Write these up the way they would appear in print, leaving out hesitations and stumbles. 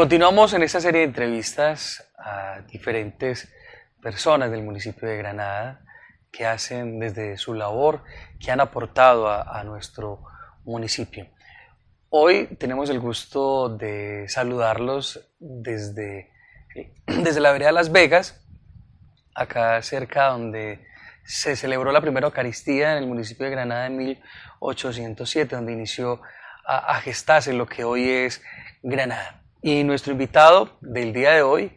Continuamos en esta serie de entrevistas a diferentes personas del municipio de Granada que hacen desde su labor, que han aportado a nuestro municipio. Hoy tenemos el gusto de saludarlos desde la vereda Las Vegas, acá cerca donde se celebró la primera Eucaristía en el municipio de Granada en 1807, donde inició a gestarse lo que hoy es Granada. Y nuestro invitado del día de hoy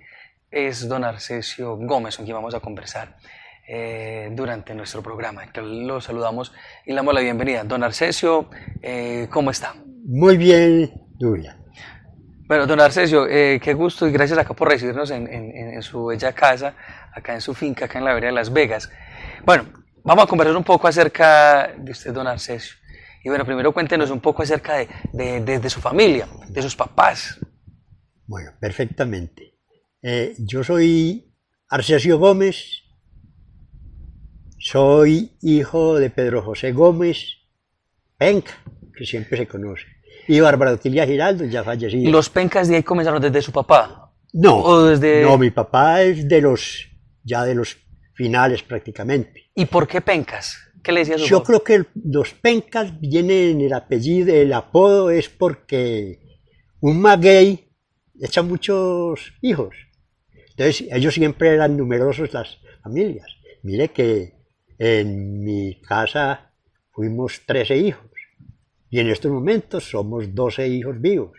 es don Arcesio Gómez, con quien vamos a conversar durante nuestro programa. Lo saludamos y le damos la bienvenida. Don Arcesio, ¿cómo está? Muy bien, Julia. Bueno, don Arcesio, qué gusto y gracias acá por recibirnos en su bella casa, acá en su finca, acá en la vereda de Las Vegas. Bueno, vamos a conversar un poco acerca de usted, don Arcesio. Y bueno, primero cuéntenos un poco acerca de su familia, de sus papás. Bueno, perfectamente. Yo soy Arcesio Gómez, soy hijo de Pedro José Gómez Penca, que siempre se conoce, y Bárbara Otilia Giraldo, ya fallecida. ¿Los Pencas de ahí comenzaron desde su papá? No, no, mi papá es de los finales prácticamente. ¿Y por qué Pencas? ¿Qué le decía su Yo papá? creo que los Pencas vienen en el apellido, el apodo es porque un maguey echa muchos hijos. Entonces, ellos siempre eran numerosos las familias. Mire que en mi casa fuimos 13 hijos y en estos momentos somos 12 hijos vivos.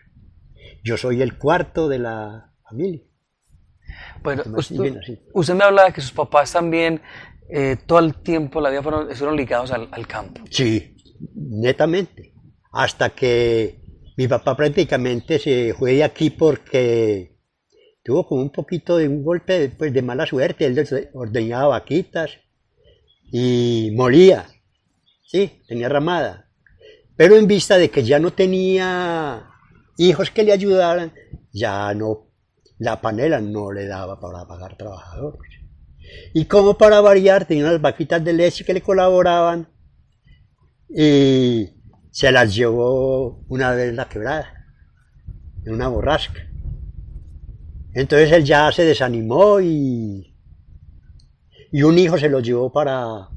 Yo soy el cuarto de la familia. Bueno, usted me hablaba de que sus papás también todo el tiempo, la vida fueron ligados al campo. Sí, netamente. Hasta que mi papá prácticamente se fue de aquí porque tuvo como un poquito de un golpe de mala suerte. Él ordeñaba vaquitas y molía, sí, tenía ramada. Pero en vista de que ya no tenía hijos que le ayudaran, ya no, la panela no le daba para pagar trabajadores. Y como para variar, tenía unas vaquitas de leche que le colaboraban y se las llevó una vez la quebrada, en una borrasca. Entonces él ya se desanimó y un hijo se lo llevó para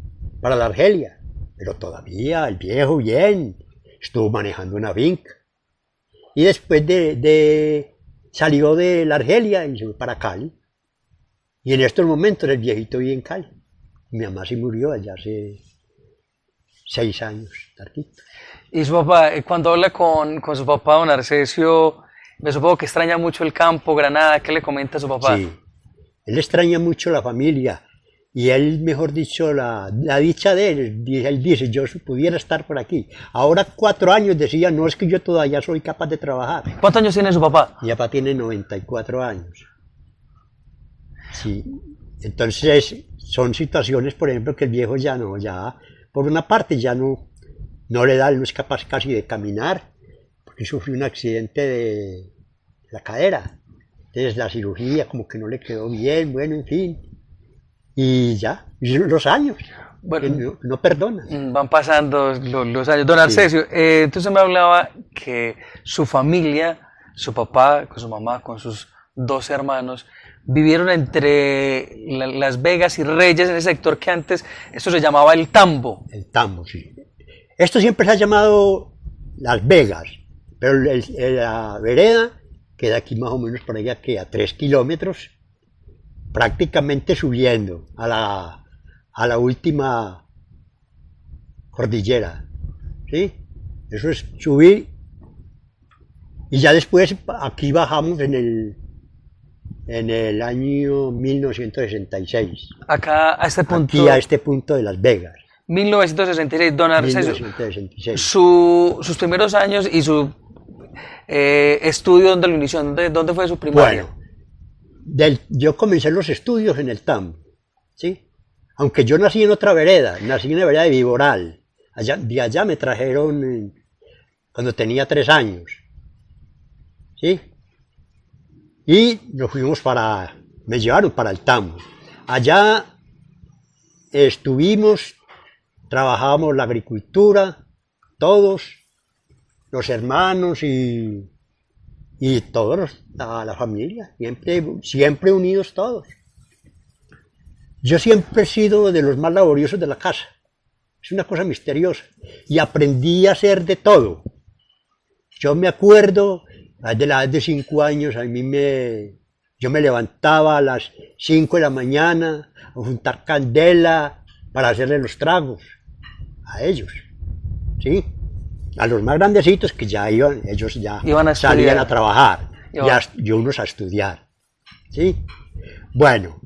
la Argelia. Pero todavía el viejo bien, estuvo manejando una finca. Y después salió de la Argelia y se fue para Cali. Y en estos momentos el viejito vive en Cali. Mi mamá se murió allá hace 6 años, tardito. Y su papá, cuando habla con su papá, don Arcesio, me supongo que extraña mucho el campo, Granada, ¿qué le comenta a su papá? Sí, él extraña mucho la familia. Y él, mejor dicho, la dicha de él dice, yo pudiera estar por aquí. Ahora 4 años decía, no, es que yo todavía soy capaz de trabajar. ¿Cuántos años tiene su papá? Mi papá tiene 94 años. Sí, entonces son situaciones, por ejemplo, que el viejo ya por una parte ya no le da, él no es capaz casi de caminar, porque sufrió un accidente de la cadera. Entonces la cirugía como que no le quedó bien, bueno, en fin. Y ya, los años, bueno, no perdonan. Van pasando los años. Don Arcesio, sí. Entonces me hablaba que su familia, su papá, con su mamá, con sus 2 hermanos, vivieron entre Las Vegas y Reyes, en ese sector que antes, esto se llamaba el Tambo. El Tambo, sí. Esto siempre se ha llamado Las Vegas, pero la vereda queda aquí más o menos por allá que a 3 kilómetros, prácticamente subiendo a la última cordillera, ¿sí? Eso es subir y ya después aquí bajamos en el año 1966. Acá a este punto. Aquí a este punto de Las Vegas. 1966, don Arcesio. 1966. Sus primeros años y su estudio, ¿dónde lo inició? ¿Dónde fue su primaria? Bueno, yo comencé los estudios en el Tambo, ¿sí? Aunque yo nací en otra vereda, nací en la vereda de Viboral. De allá me trajeron cuando tenía 3 años, ¿sí? Y nos fuimos me llevaron para el Tambo. Allá estuvimos, trabajábamos la agricultura, todos, los hermanos y y todos, la familia, siempre unidos todos. Yo siempre he sido de los más laboriosos de la casa, es una cosa misteriosa, y aprendí a hacer de todo. Yo me acuerdo, de la edad de 5 años, yo me levantaba a las 5 de la mañana a juntar candela para hacerle los tragos a ellos, ¿sí? A los más grandecitos que ya ellos ya salían a trabajar, y unos a estudiar, ¿sí? Bueno,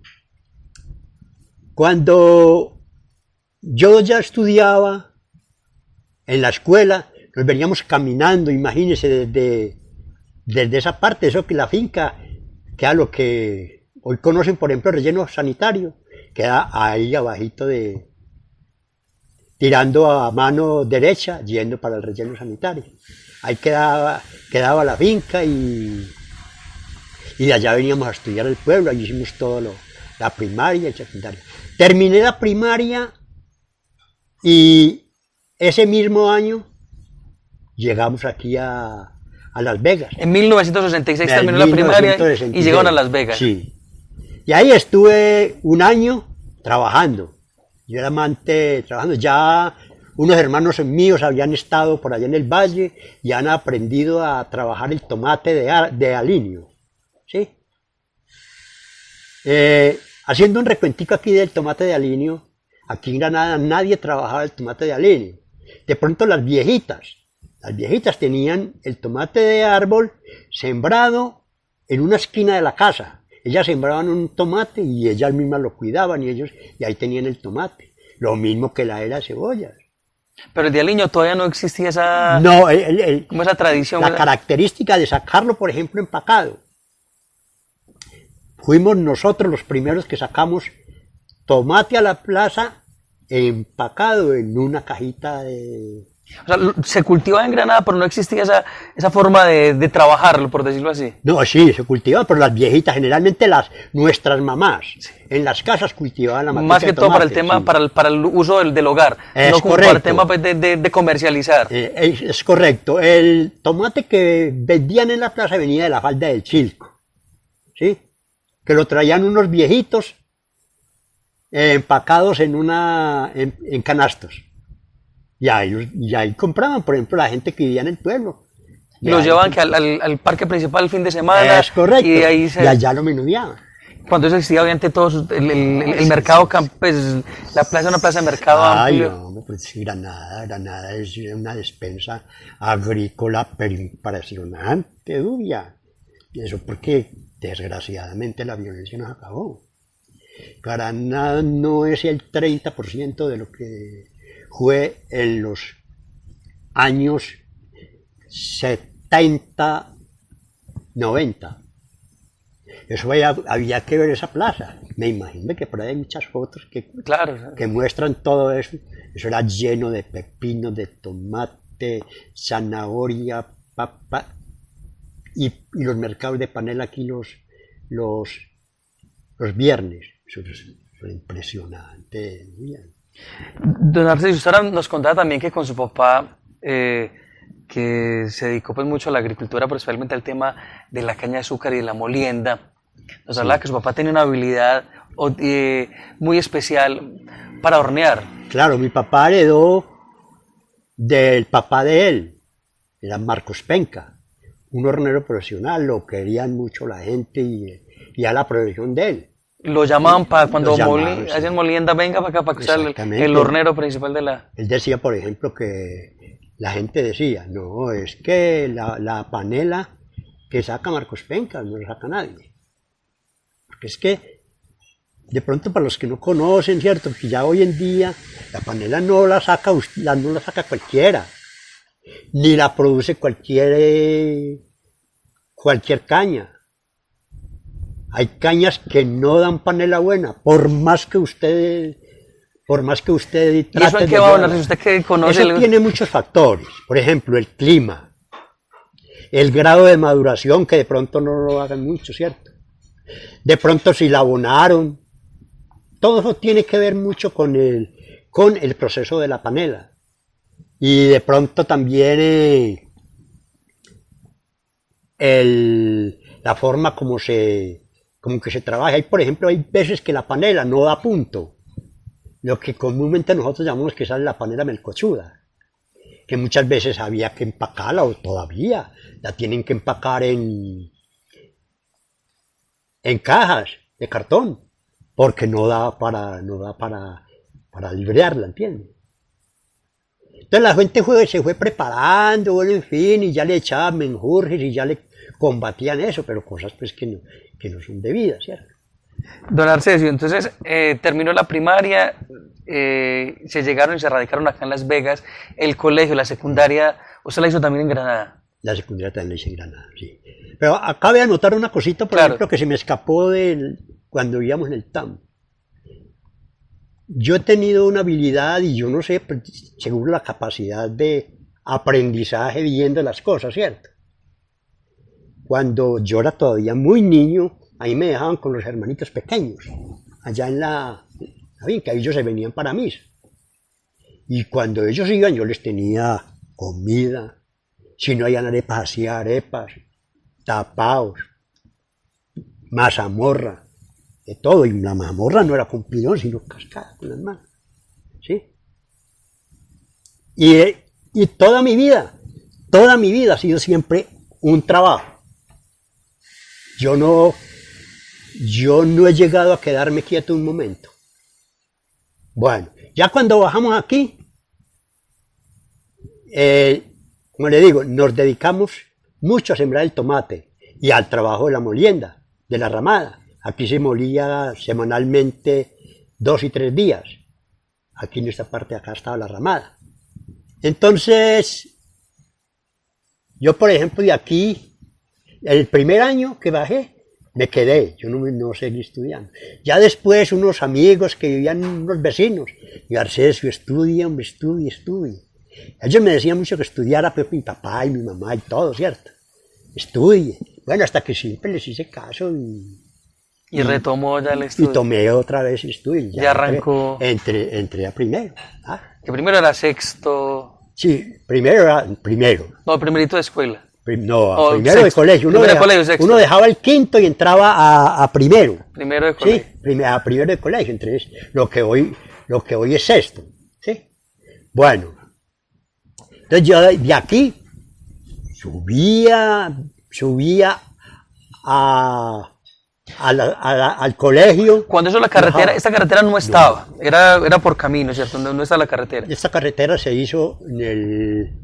cuando yo ya estudiaba en la escuela, nos veníamos caminando, imagínense, desde esa parte, eso que la finca, queda lo que hoy conocen, por ejemplo, el relleno sanitario, queda ahí abajito tirando a mano derecha, yendo para el relleno sanitario. Ahí quedaba la finca y de allá veníamos a estudiar el pueblo, allí hicimos todo la primaria y secundaria. Terminé la primaria y ese mismo año llegamos aquí a Las Vegas. En 1966 terminó la primaria y llegaron a Las Vegas. Sí. Y ahí estuve un año trabajando. Yo era amante trabajando. Ya unos hermanos míos habían estado por allá en el valle y han aprendido a trabajar el tomate de aliño. ¿Sí? Haciendo un recuentico aquí del tomate de aliño, aquí en Granada nadie trabajaba el tomate de aliño. De pronto las viejitas tenían el tomate de árbol sembrado en una esquina de la casa. Ellas sembraban un tomate y ellas mismas lo cuidaban y ahí tenían el tomate. Lo mismo que la era de cebollas. Pero el de aliño todavía no existía esa, como esa tradición. La característica de sacarlo, por ejemplo, empacado. Fuimos nosotros los primeros que sacamos tomate a la plaza empacado en una cajita de... O sea, se cultivaba en Granada, pero no existía esa forma de trabajarlo, por decirlo así. No, sí, se cultivaba, pero las viejitas, generalmente nuestras mamás, sí, en las casas cultivaban la materia. Más que todo para el tema, sí, para el uso del hogar, no como para el tema de comercializar. Es correcto. El tomate que vendían en la plaza venía de la falda del Chilco, ¿sí? Que lo traían unos viejitos empacados en canastos. Y ahí compraban, por ejemplo, la gente que vivía en el pueblo. Los llevaban al parque principal el fin de semana. Es correcto. Y allá lo menudeaban. Cuando eso existía, obviamente, todo el mercado, pues, la plaza es una plaza de mercado amplio. No, pues Granada es una despensa agrícola pero impresionante, Dubia. Y eso porque, desgraciadamente, la violencia nos acabó. Granada no es el 30% de lo que fue en los años 70, 90. Eso había que ver esa plaza. Me imagino que por ahí hay muchas fotos que muestran todo eso. Eso era lleno de pepinos, de tomate, zanahoria, papa. Y los mercados de panela aquí los viernes. Eso es impresionante. Don Arce, usted ahora nos contaba también que con su papá, que se dedicó pues mucho a la agricultura, pero especialmente al tema de la caña de azúcar y de la molienda, nos hablaba que su papá tenía una habilidad muy especial para hornear. Claro, mi papá heredó del papá de él, era Marcos Penca, un hornero profesional, lo querían mucho la gente y a la profesión de él. Lo llamaban para cuando hacen molienda, venga para acá, para que sea el hornero principal de la... Él decía, por ejemplo, que la gente decía, no, es que la panela que saca Marcos Penca no la saca nadie. Porque es que, de pronto para los que no conocen, ¿cierto? Porque ya hoy en día la panela no la saca cualquiera, ni la produce cualquier caña. Hay cañas que no dan panela buena, por más que usted trate. ¿Y eso en qué va a hablar? ¿Usted qué conoce? Eso tiene muchos factores. Por ejemplo, el clima, el grado de maduración, que de pronto no lo hagan mucho, ¿cierto? De pronto si la abonaron. Todo eso tiene que ver mucho con el proceso de la panela. Y de pronto también la forma como que se trabaja. Hay, por ejemplo, hay veces que la panela no da punto, lo que comúnmente nosotros llamamos que sale la panela melcochuda, que muchas veces había que empacarla, o todavía la tienen que empacar en cajas de cartón, porque no da para librearla, ¿entiendes? Entonces la gente se fue preparando, bueno, en fin, y ya le echaban menjurjes y ya le combatían eso, pero cosas pues que no son debidas, ¿cierto? Don Arcesio, entonces terminó la primaria, se llegaron y se radicaron acá en Las Vegas, el colegio, la secundaria, ¿usted la hizo también en Granada? La secundaria también la hice en Granada, sí. Pero acabo de anotar una cosita, por ejemplo, que se me escapó cuando vivíamos en el TAM. Yo he tenido una habilidad, y yo no sé, seguro la capacidad de aprendizaje viendo las cosas, ¿cierto? Cuando yo era todavía muy niño, ahí me dejaban con los hermanitos pequeños, allá en la finca, ellos se venían para mí. Y cuando ellos iban, yo les tenía comida. Si no habían arepas, hacía arepas, tapaos, mazamorra, de todo. Y la mazamorra no era con pilón, sino cascada con las manos. ¿Sí? Y toda mi vida ha sido siempre un trabajo. Yo no he llegado a quedarme quieto un momento. Bueno, ya cuando bajamos aquí, como le digo, nos dedicamos mucho a sembrar el tomate y al trabajo de la molienda, de la ramada. Aquí se molía semanalmente 2 y 3 días. Aquí en esta parte de acá estaba la ramada. Entonces, yo por ejemplo de aquí, el primer año que bajé, me quedé, yo no seguí estudiando. Ya después unos amigos que vivían, unos vecinos, y Arcesio, estudia, hombre, estudie. Ellos me decían mucho que estudiara, pues, mi papá y mi mamá y todo, ¿cierto? Estudie. Bueno, hasta que siempre les hice caso y retomó ya el estudio. Y tomé otra vez el estudio. Ya arrancó. Entré a primero. Que primero era sexto. Sí, primero era primero. No, primerito de escuela. No, primero de colegio. Uno dejaba el quinto y entraba a primero. Primero de colegio. Sí, a primero de colegio. Entonces, lo que hoy es sexto. ¿Sí? Bueno. Entonces yo de aquí subía al colegio. Cuando eso esta carretera no estaba, no. Era por camino, ¿cierto? No está la carretera. Esta carretera se hizo en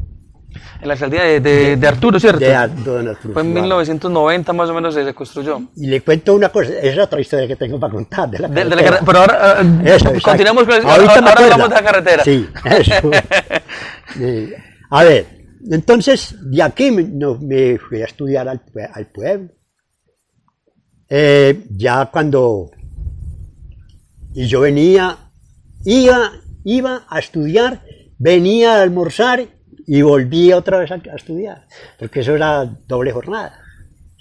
la alcaldía de Arturo, ¿cierto? De Arturo. Fue en 1990 más o menos se construyó. Y le cuento una cosa, esa es otra historia que tengo para contar de la carretera. Pero ahora continuamos con eso, ahora hablamos de la carretera. Sí, eso. A ver, entonces de aquí me fui a estudiar al pueblo. Ya cuando yo iba a estudiar, venía a almorzar y volvía otra vez a estudiar, porque eso era doble jornada.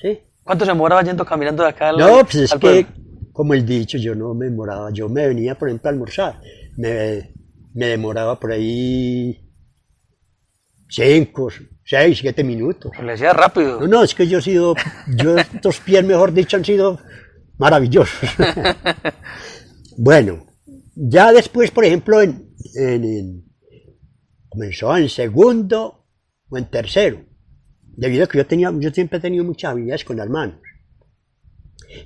¿Sí? ¿Cuánto se demoraba yendo caminando de acá No, pues es que, como el dicho, yo no me demoraba, yo me venía, por ejemplo, a almorzar, me demoraba por ahí 5, 6, 7 minutos. Le decía rápido. No, es que estos pies, mejor dicho, han sido maravillosos. Bueno, ya después, por ejemplo, comenzó en segundo o en tercero, debido a que yo siempre he tenido muchas habilidades con las manos.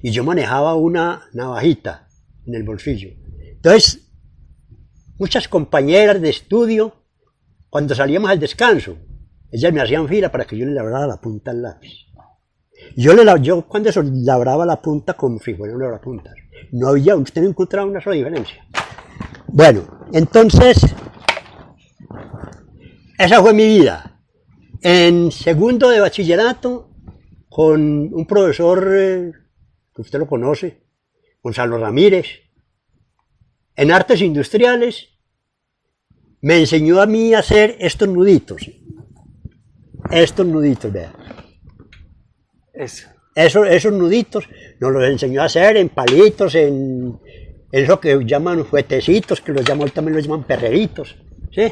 Y yo manejaba una navajita en el bolsillo. Entonces, muchas compañeras de estudio, cuando salíamos al descanso, ellas me hacían fila para que yo le labrara la punta al lápiz. Yo cuando eso labraba la punta como si fuera una labrapuntas. Usted no encontraba una sola diferencia. Bueno, entonces, esa fue mi vida. En segundo de bachillerato, con un profesor que usted lo conoce, Gonzalo Ramírez, en artes industriales, me enseñó a mí a hacer estos nuditos, vean. Esos nuditos nos los enseñó a hacer en palitos, en eso que llaman fuetecitos, que también los llaman perreritos, ¿sí?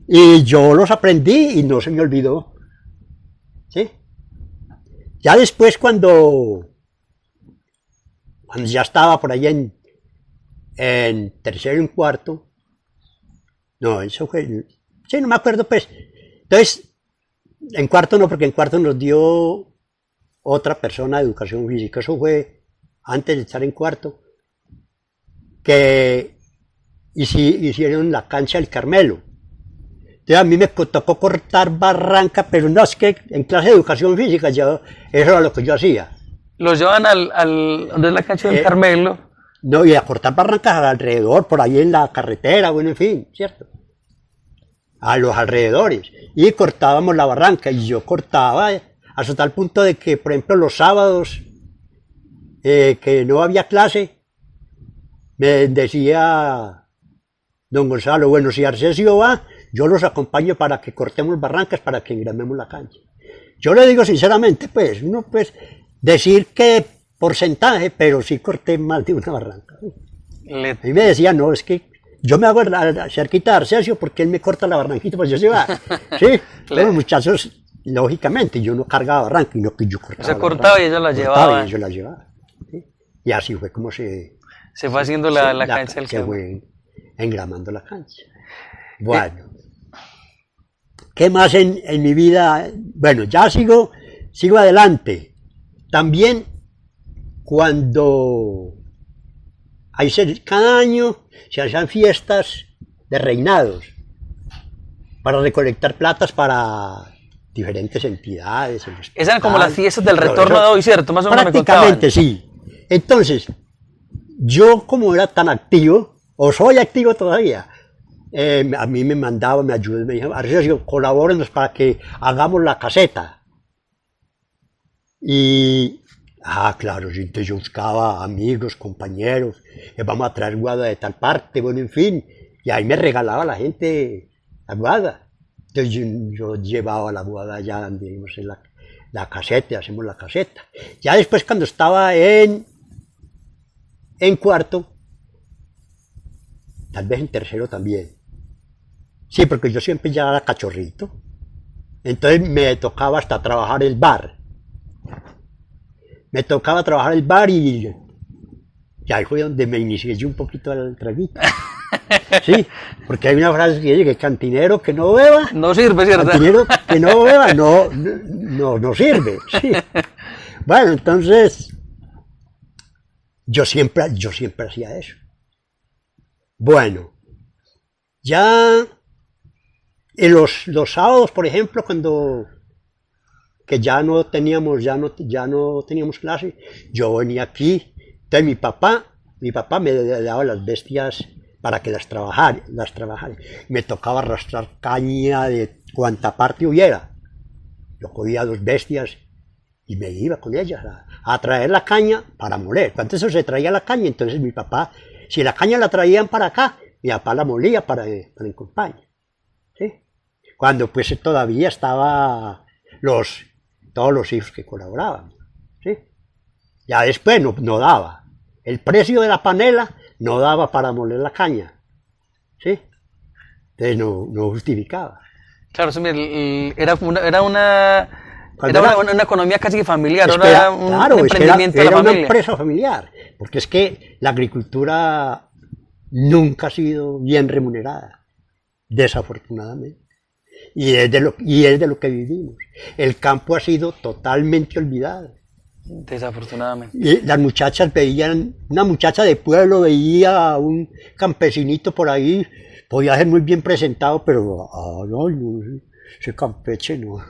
Y yo los aprendí y no se me olvidó, ¿sí? Ya después cuando ya estaba por ahí en tercero y en cuarto, no, eso fue, sí, no me acuerdo pues. Entonces, en cuarto no, porque en cuarto nos dio otra persona de educación física, eso fue antes de estar en cuarto, que hicieron la cancha del Carmelo. Entonces a mí me tocó cortar barranca, pero no, es que en clase de educación física eso era lo que yo hacía. Los llevan donde es la cancha del Carmelo. No, y a cortar barrancas alrededor, por ahí en la carretera, bueno, en fin, ¿cierto? A los alrededores. Y cortábamos la barranca, y yo cortaba hasta tal punto de que, por ejemplo, los sábados que no había clase, me decía don Gonzalo, bueno, si Arcesio va, yo los acompaño para que cortemos barrancas, para que engramemos la cancha. Yo le digo sinceramente, pues, no pues decir que porcentaje, pero sí corté más de una barranca. Y me decía, no, es que yo me hago cerquita de Arcesio porque él me corta la barranquita, pues yo se va. Sí, los muchachos, lógicamente, yo no cargaba barranca, y no que yo cortaba. Se cortaba y ellos la llevaban. Y ellos la llevaban. ¿Sí? Y así fue como se fue haciendo la cancha del Carmelo. Se fue engramando la cancha. Bueno. ¿Qué más en mi vida? Bueno, ya sigo adelante. También cuando cada año se hacían fiestas de reinados para recolectar platas para diferentes entidades. Esas eran como las fiestas del retorno de hoy, ¿cierto? Más o menos prácticamente, sí. Entonces, yo como era tan activo, o soy activo todavía, a mí me mandaba, me ayudó, me dijo, Arcesio, colabórenos para que hagamos la caseta. Y, claro, entonces yo buscaba amigos, compañeros, vamos a traer guada de tal parte, bueno, en fin, y ahí me regalaba la gente la guada. Entonces yo llevaba la guada allá donde íbamos en la caseta, hacemos la caseta. Ya después cuando estaba en cuarto, tal vez en tercero también. Sí, porque yo siempre ya era cachorrito. Entonces me tocaba hasta trabajar el bar. Me tocaba trabajar el bar y ahí fue donde me inicié yo un poquito al traguito. Sí, porque hay una frase que dice que cantinero que no beba... No sirve, ¿cierto? Cantinero que no beba no sirve. Sí. Bueno, entonces yo siempre hacía eso. Bueno, ya en los sábados, por ejemplo, que ya no teníamos clase, yo venía aquí. Entonces mi papá me daba las bestias para que las trabajara. Me tocaba arrastrar caña de cuanta parte hubiera. Yo cogía 2 bestias y me iba con ellas a traer la caña para moler. Cuando eso se traía la caña, entonces mi papá, si la caña la traían para acá, mi papá la molía para el compañero. ¿Sí? Cuando pues todavía estaba todos los hijos que colaboraban. ¿Sí? Ya después no daba. El precio de la panela no daba para moler la caña. ¿Sí? Entonces no justificaba. Claro, era una economía casi familiar, era un emprendimiento de la familia. Una empresa familiar, porque es que la agricultura nunca ha sido bien remunerada, desafortunadamente. Y es de lo que vivimos. El campo ha sido totalmente olvidado. Desafortunadamente. Y las muchachas veían, una muchacha de pueblo veía a un campesinito por ahí, podía ser muy bien presentado, pero no, ese campeche no.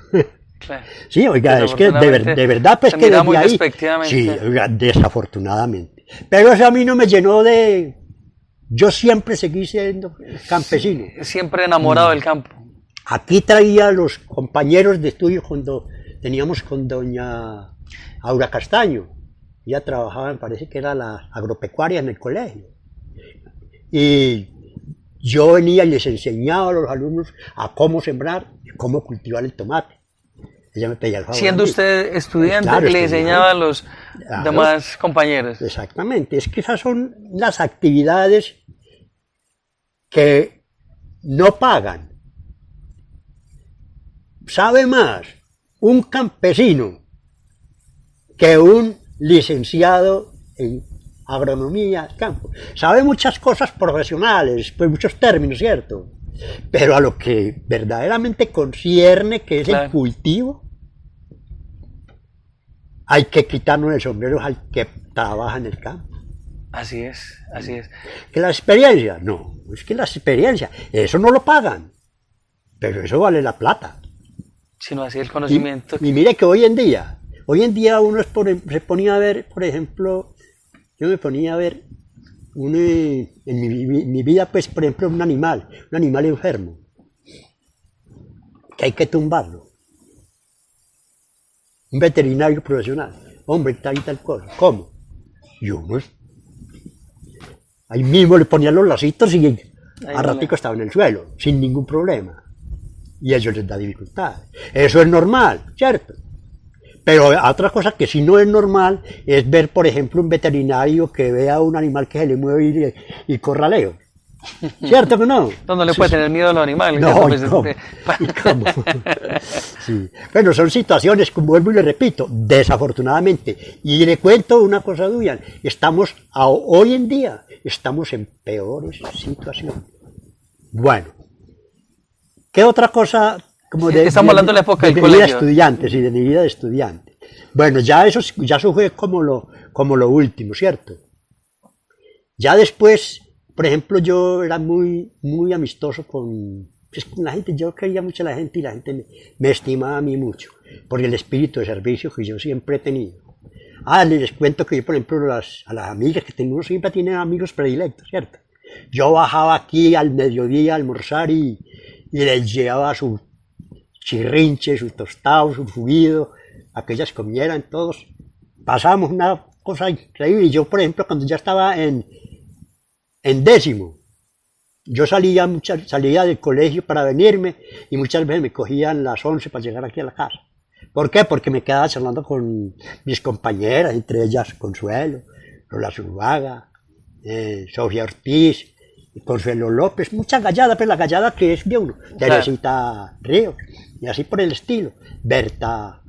Claro. Sí, oiga, es que de verdad, pues que desde ahí, sí, oiga, desafortunadamente. Pero eso a mí no me llenó de... Yo siempre seguí siendo campesino. Siempre enamorado del campo. Aquí traía a los compañeros de estudio cuando teníamos con doña Aura Castaño. Ella trabajaba, me parece que era la agropecuaria en el colegio. Y yo venía y les enseñaba a los alumnos a cómo sembrar y cómo cultivar el tomate. Ella me pedía el favor. Siendo usted estudiante, claro, le enseñaba a los demás compañeros. Exactamente, es que esas son las actividades que no pagan. Sabe más un campesino que un licenciado en agronomía, campo. Sabe muchas cosas profesionales, pues muchos términos, ¿cierto? Pero a lo que verdaderamente concierne, que es el cultivo, hay que quitarnos el sombrero al que trabaja en el campo. Así es, así es. ¿Que la experiencia? No, es que la experiencia, eso no lo pagan, pero eso vale la plata. Sino así el conocimiento. Y mire que hoy en día uno se ponía a ver, por ejemplo, yo me ponía a ver en mi vida, pues, por ejemplo, un animal enfermo, que hay que tumbarlo. Un veterinario profesional, hombre, tal y tal cosa. ¿Cómo? Y uno ahí mismo le ponía los lacitos y a ratico estaba en el suelo, sin ningún problema. Y eso les da dificultad. Eso es normal, ¿cierto? Pero otra cosa que sí no es normal es ver, por ejemplo, un veterinario que vea un animal que se le mueve y corraleo. ¿Cierto que no? No le puede tener miedo a los animales. No, ¿cómo? Sí. Bueno, son situaciones, como vuelvo y le repito, desafortunadamente. Y le cuento una cosa, Duyan, hoy en día estamos en peores situaciones. Bueno, ¿qué otra cosa? Estamos hablando de la época del colegio. De mi vida de estudiante, sí, de mi vida de estudiante. Bueno, ya eso fue como lo último, ¿cierto? Ya después, por ejemplo, yo era muy, muy amistoso con la gente, yo quería mucho a la gente y la gente me estimaba a mí mucho, por el espíritu de servicio que yo siempre he tenido. Les cuento que yo, por ejemplo, a las amigas que tengo, uno siempre tiene amigos predilectos, ¿cierto? Yo bajaba aquí al mediodía a almorzar y les llevaba su chirrinche, su tostado, su subido, a que ellas comieran todos. Pasábamos una cosa increíble. Yo, por ejemplo, cuando ya estaba en décimo, yo salía del colegio para venirme y muchas veces me cogían las 11 para llegar aquí a la casa. ¿Por qué? Porque me quedaba charlando con mis compañeras, entre ellas Consuelo, Lola Zuluaga, Sofía Ortiz, Consuelo López, muchas galladas, pero la gallada que es de uno, claro. Teresita Ríos, y así por el estilo, Berta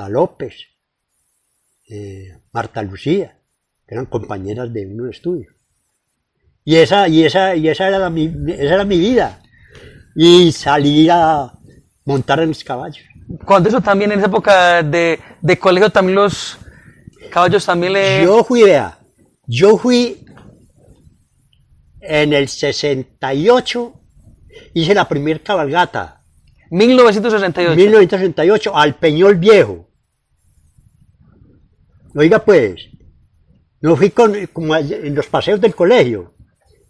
López, Marta Lucía, que eran compañeras de uno de estudio. Y esa era mi vida, y salir a montar en los caballos. Cuando eso también, en esa época de colegio, también los caballos también le... Yo fui en el 68, hice la primera cabalgata. 1968, al Peñol Viejo. Oiga pues, no fui como en los paseos del colegio,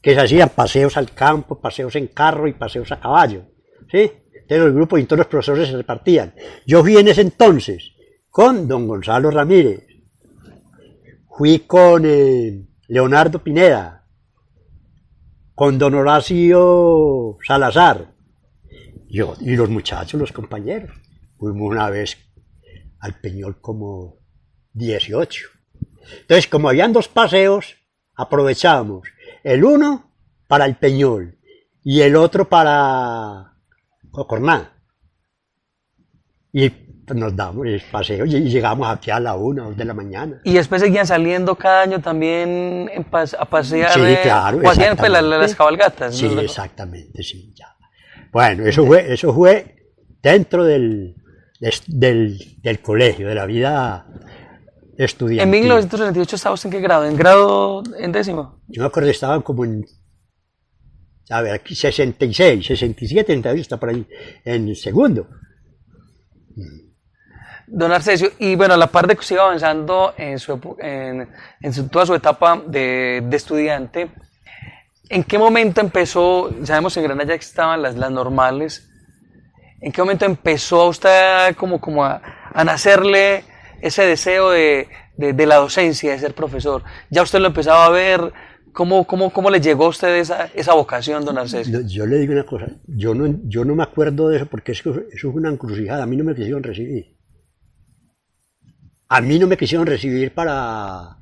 que se hacían paseos al campo, paseos en carro y paseos a caballo, ¿sí? Entonces los grupos y todos los profesores se repartían. Yo fui en ese entonces con don Gonzalo Ramírez, fui con Leonardo Pineda, con don Horacio Salazar, yo y los muchachos, los compañeros. Fuimos una vez al Peñol como 18. Entonces, como habían dos paseos, aprovechábamos el uno para el Peñol y el otro para Cocorná. Y nos damos el paseo y llegamos aquí a la 1 o 2 de la mañana. Y después seguían saliendo cada año también a pasear. Sí, claro. O hacían pues, las cabalgatas. Sí, ¿no? Exactamente, sí, ya. Bueno, eso fue dentro del colegio, de la vida estudiantil. ¿En 1968 estaba usted en qué grado? ¿En grado en décimo? Yo me acuerdo que estaban como en, a ver, aquí 66, 67, 68, está por ahí, en segundo. Don Arcesio, y bueno, a la par de que usted iba avanzando en toda su etapa de estudiante, ¿en qué momento empezó, sabemos en Granada ya estaban las normales, ¿en qué momento empezó a usted como a nacerle ese deseo de la docencia, de ser profesor? ¿Ya usted lo empezaba a ver? ¿Cómo le llegó a usted esa vocación, don Arcesio? Yo le digo una cosa, yo no me acuerdo de eso porque eso fue una encrucijada, a mí no me quisieron recibir. A mí no me quisieron recibir para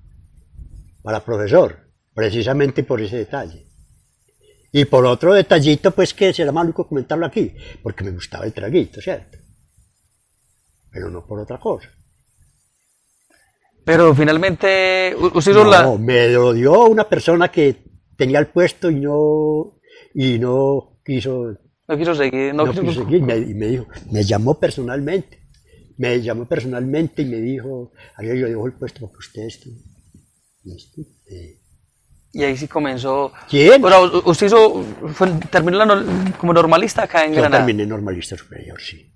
profesor, precisamente por ese detalle. Y por otro detallito, pues que será maluco comentarlo aquí, porque me gustaba el traguito, ¿cierto? pero no por otra cosa. Pero finalmente usted hizo No, me lo dio una persona que tenía el puesto y no quiso, no quiso seguir, no no quiso- quiso seguir, y me dijo, me llamó personalmente y me dijo, Ariel, yo dejo el puesto porque usted estudie. Listo. Y ahí sí comenzó. ¿Quién? O sea, usted terminó como normalista acá en Yo Granada. terminé normalista superior, sí.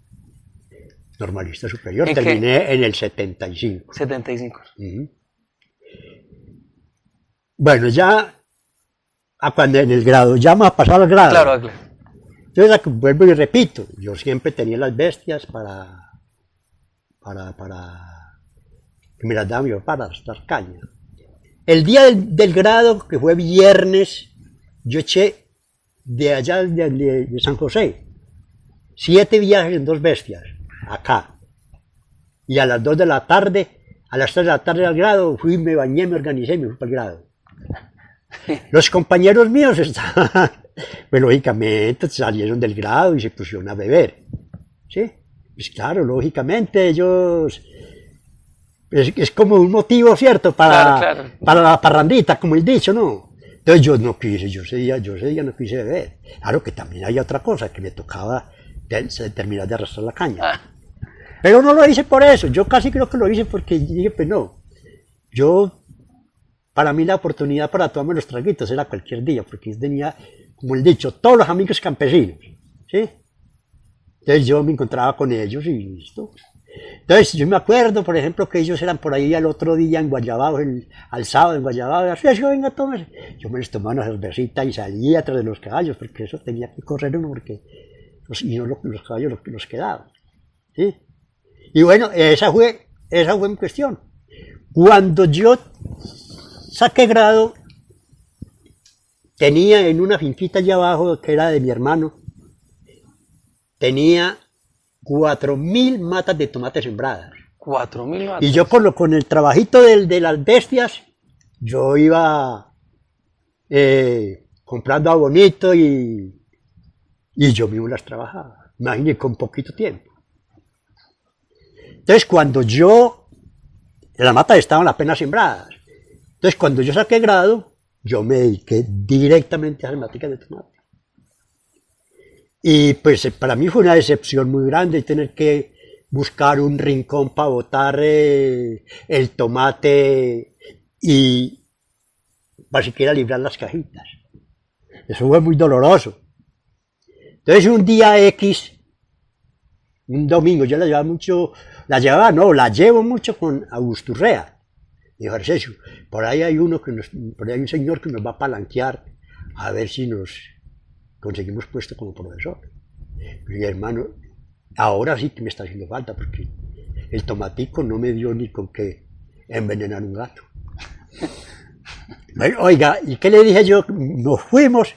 Normalista superior, ¿En qué? terminé en el 75. 75. Ujú. Bueno, ya cuando en el grado, ya me ha pasado al grado. Claro, claro. Entonces, vuelvo y repito, yo siempre tenía las bestias para que me las daba mi papá para estar caña. El día del grado, que fue viernes, yo eché de allá de San José 7 viajes en 2 bestias, acá. Y a las 2 de la tarde, a las 3 de la tarde al grado, fui, me bañé, me organicé y me fui para el grado. Los compañeros míos estaban, pues lógicamente salieron del grado y se pusieron a beber. ¿Sí? Pues claro, lógicamente ellos... Es como un motivo, ¿cierto? Claro. Para la parrandita, como el dicho, ¿no? Entonces yo no quise, yo ese día no quise beber. Claro que también hay otra cosa, que me tocaba terminar de arrastrar la caña. Ah, Pero no lo hice por eso, yo casi creo que lo hice porque dije, pues no, para mí la oportunidad para tomarme los traguitos era cualquier día, porque yo tenía, como el dicho, todos los amigos campesinos, ¿sí? Entonces yo me encontraba con ellos y listo. Entonces yo me acuerdo, por ejemplo, que ellos eran por ahí al otro día en Guayabao, al sábado en Guayabao, y así, venga, tómese. Yo me les tomaba una cervecita y salía atrás de los caballos, porque eso tenía que correr uno, porque los caballos los quedaban, ¿sí? Y bueno, esa fue mi cuestión. Cuando yo saqué grado, tenía en una finquita allá abajo, que era de mi hermano, tenía 4.000 matas de tomate sembradas. 4.000 matas. Y yo con el trabajito de las bestias, yo iba comprando abonito y yo mismo las trabajaba. Imagínate, con poquito tiempo. Entonces, las matas estaban apenas sembradas. Entonces, cuando yo saqué grado, yo me dediqué directamente a las maticas de tomate. Y pues para mí fue una decepción muy grande tener que buscar un rincón para botar el tomate y para siquiera librar las cajitas. Eso fue muy doloroso. Entonces un día X, un domingo, yo la llevo mucho con Augusto Urrea. Dijo, Arcesio, por ahí hay un señor que nos va a palanquear a ver si nos conseguimos puesto como profesor. Mi hermano, ahora sí que me está haciendo falta, porque el tomatico no me dio ni con qué envenenar un gato. Bueno, oiga, ¿y qué le dije yo? Nos fuimos,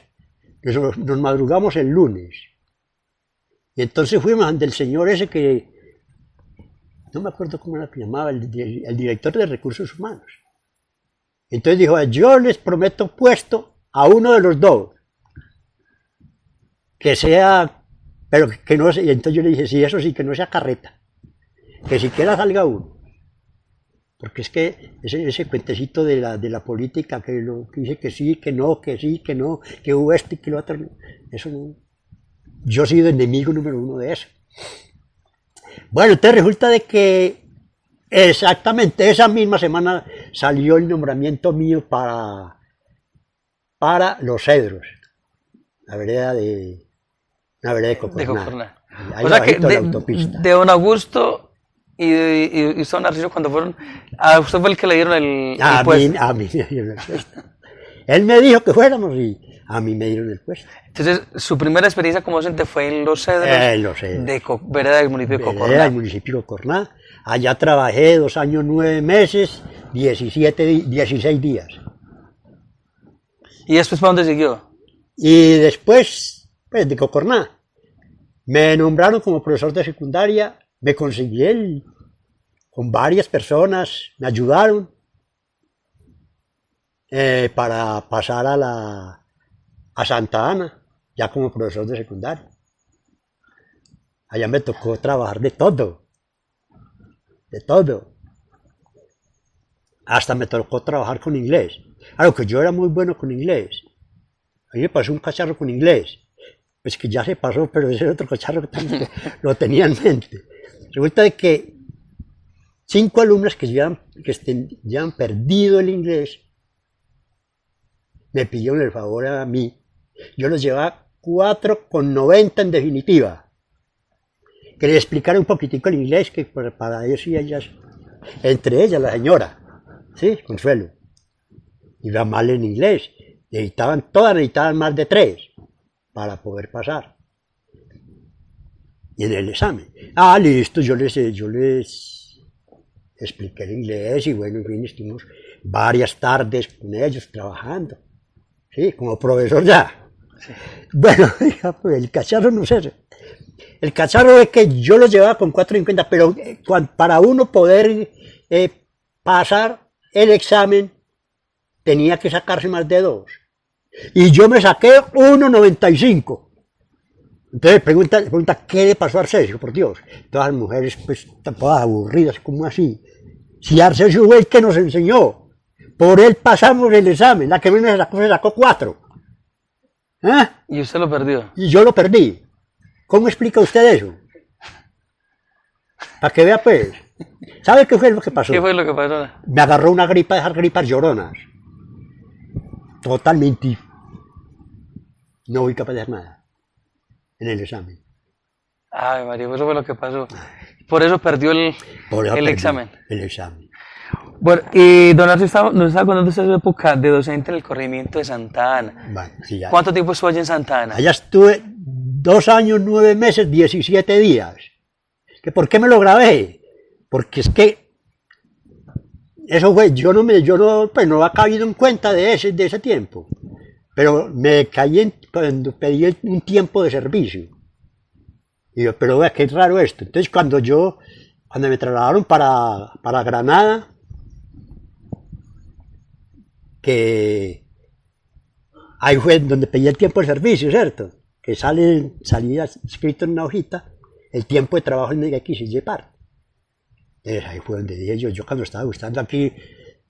nos madrugamos el lunes. Y entonces fuimos ante el señor ese que, no me acuerdo cómo era que llamaba, el director de Recursos Humanos. Entonces dijo, yo les prometo puesto a uno de los dos, que sea, pero que no sea, y entonces yo le dije, sí, eso sí, que no sea carreta, que siquiera salga uno. Porque es que ese cuentecito de la política, que dice que sí, que no, que sí, que no, que hubo esto y que lo otro, eso no. Yo he sido enemigo número 1 de eso. Bueno, entonces resulta de que exactamente esa misma semana salió el nombramiento mío para Los Cedros, la vereda de Cocorná. O sea que de don Augusto y don Narciso, cuando fueron, a usted fue el que le dieron el puesto. A mí me dieron el puesto. Él me dijo que fuéramos y a mí me dieron el puesto. Entonces, su primera experiencia como docente fue en Los Cedros, de vereda del municipio de Cocorná. Vereda del municipio de Cocorná. Allá trabajé 2 años 9 meses, 16 días. ¿Y después para dónde siguió? Y después, pues de Cocorná, me nombraron como profesor de secundaria, me conseguí con varias personas, me ayudaron para pasar a Santa Ana, ya como profesor de secundaria. Allá me tocó trabajar de todo. de todo. Hasta me tocó trabajar con inglés. Claro que yo era muy bueno con inglés. A mí me pasó un cacharro con inglés. Pues que ya se pasó, pero ese otro cacharro que también lo tenía en mente. Resulta de que 5 alumnas que ya han perdido el inglés me pidieron el favor a mí. Yo los llevaba 4,90 en definitiva. Que les explicara un poquitico el inglés, que para ellos y ellas, entre ellas la señora, ¿sí? Consuelo, iba mal en inglés. Todas necesitaban más de 3 para poder pasar. Y en el examen. Listo, yo les expliqué el inglés y bueno, en fin, estuvimos varias tardes con ellos trabajando. Sí, como profesor ya. Sí. Bueno, pues el cacharro no sé. El cacharro es que yo los llevaba con 4,50, pero para uno poder pasar el examen tenía que sacarse más de 2. Y yo me saqué 1,95. Entonces pregunta, ¿qué le pasó a Arcesio? Por Dios. Todas las mujeres, pues, todas aburridas, ¿cómo así? Si Arcesio fue el que nos enseñó. Por él pasamos el examen. La que menos se sacó 4. ¿Ah? ¿Y usted lo perdió? Y yo lo perdí. ¿Cómo explica usted eso? Para que vea, pues. ¿Sabe qué fue lo que pasó? ¿Qué fue lo que pasó? Me agarró una gripa de esas gripas lloronas. Totalmente. No fui capaz de hacer nada en el examen. Ay, María, eso fue lo que pasó. Por eso perdió el examen. El examen. Bueno, y don Arcio nos estaba contando esta época de docente en el corregimiento de Santa Ana. Bueno, sí, ya. ¿Cuánto tiempo estuvo allí en Santa Ana? Allá estuve 2 años, 9 meses, 17 días. ¿Por qué me lo grabé? Porque es que eso fue, yo no ha caído en cuenta de ese tiempo. Pero me caí cuando pedí un tiempo de servicio. Y yo, pero vea, qué raro esto. Entonces cuando me trasladaron para Granada, que ahí fue donde pedí el tiempo de servicio, ¿cierto? Que salía escrito en una hojita el tiempo de trabajo en el que quise llevar. Entonces ahí fue donde dije yo cuando estaba buscando aquí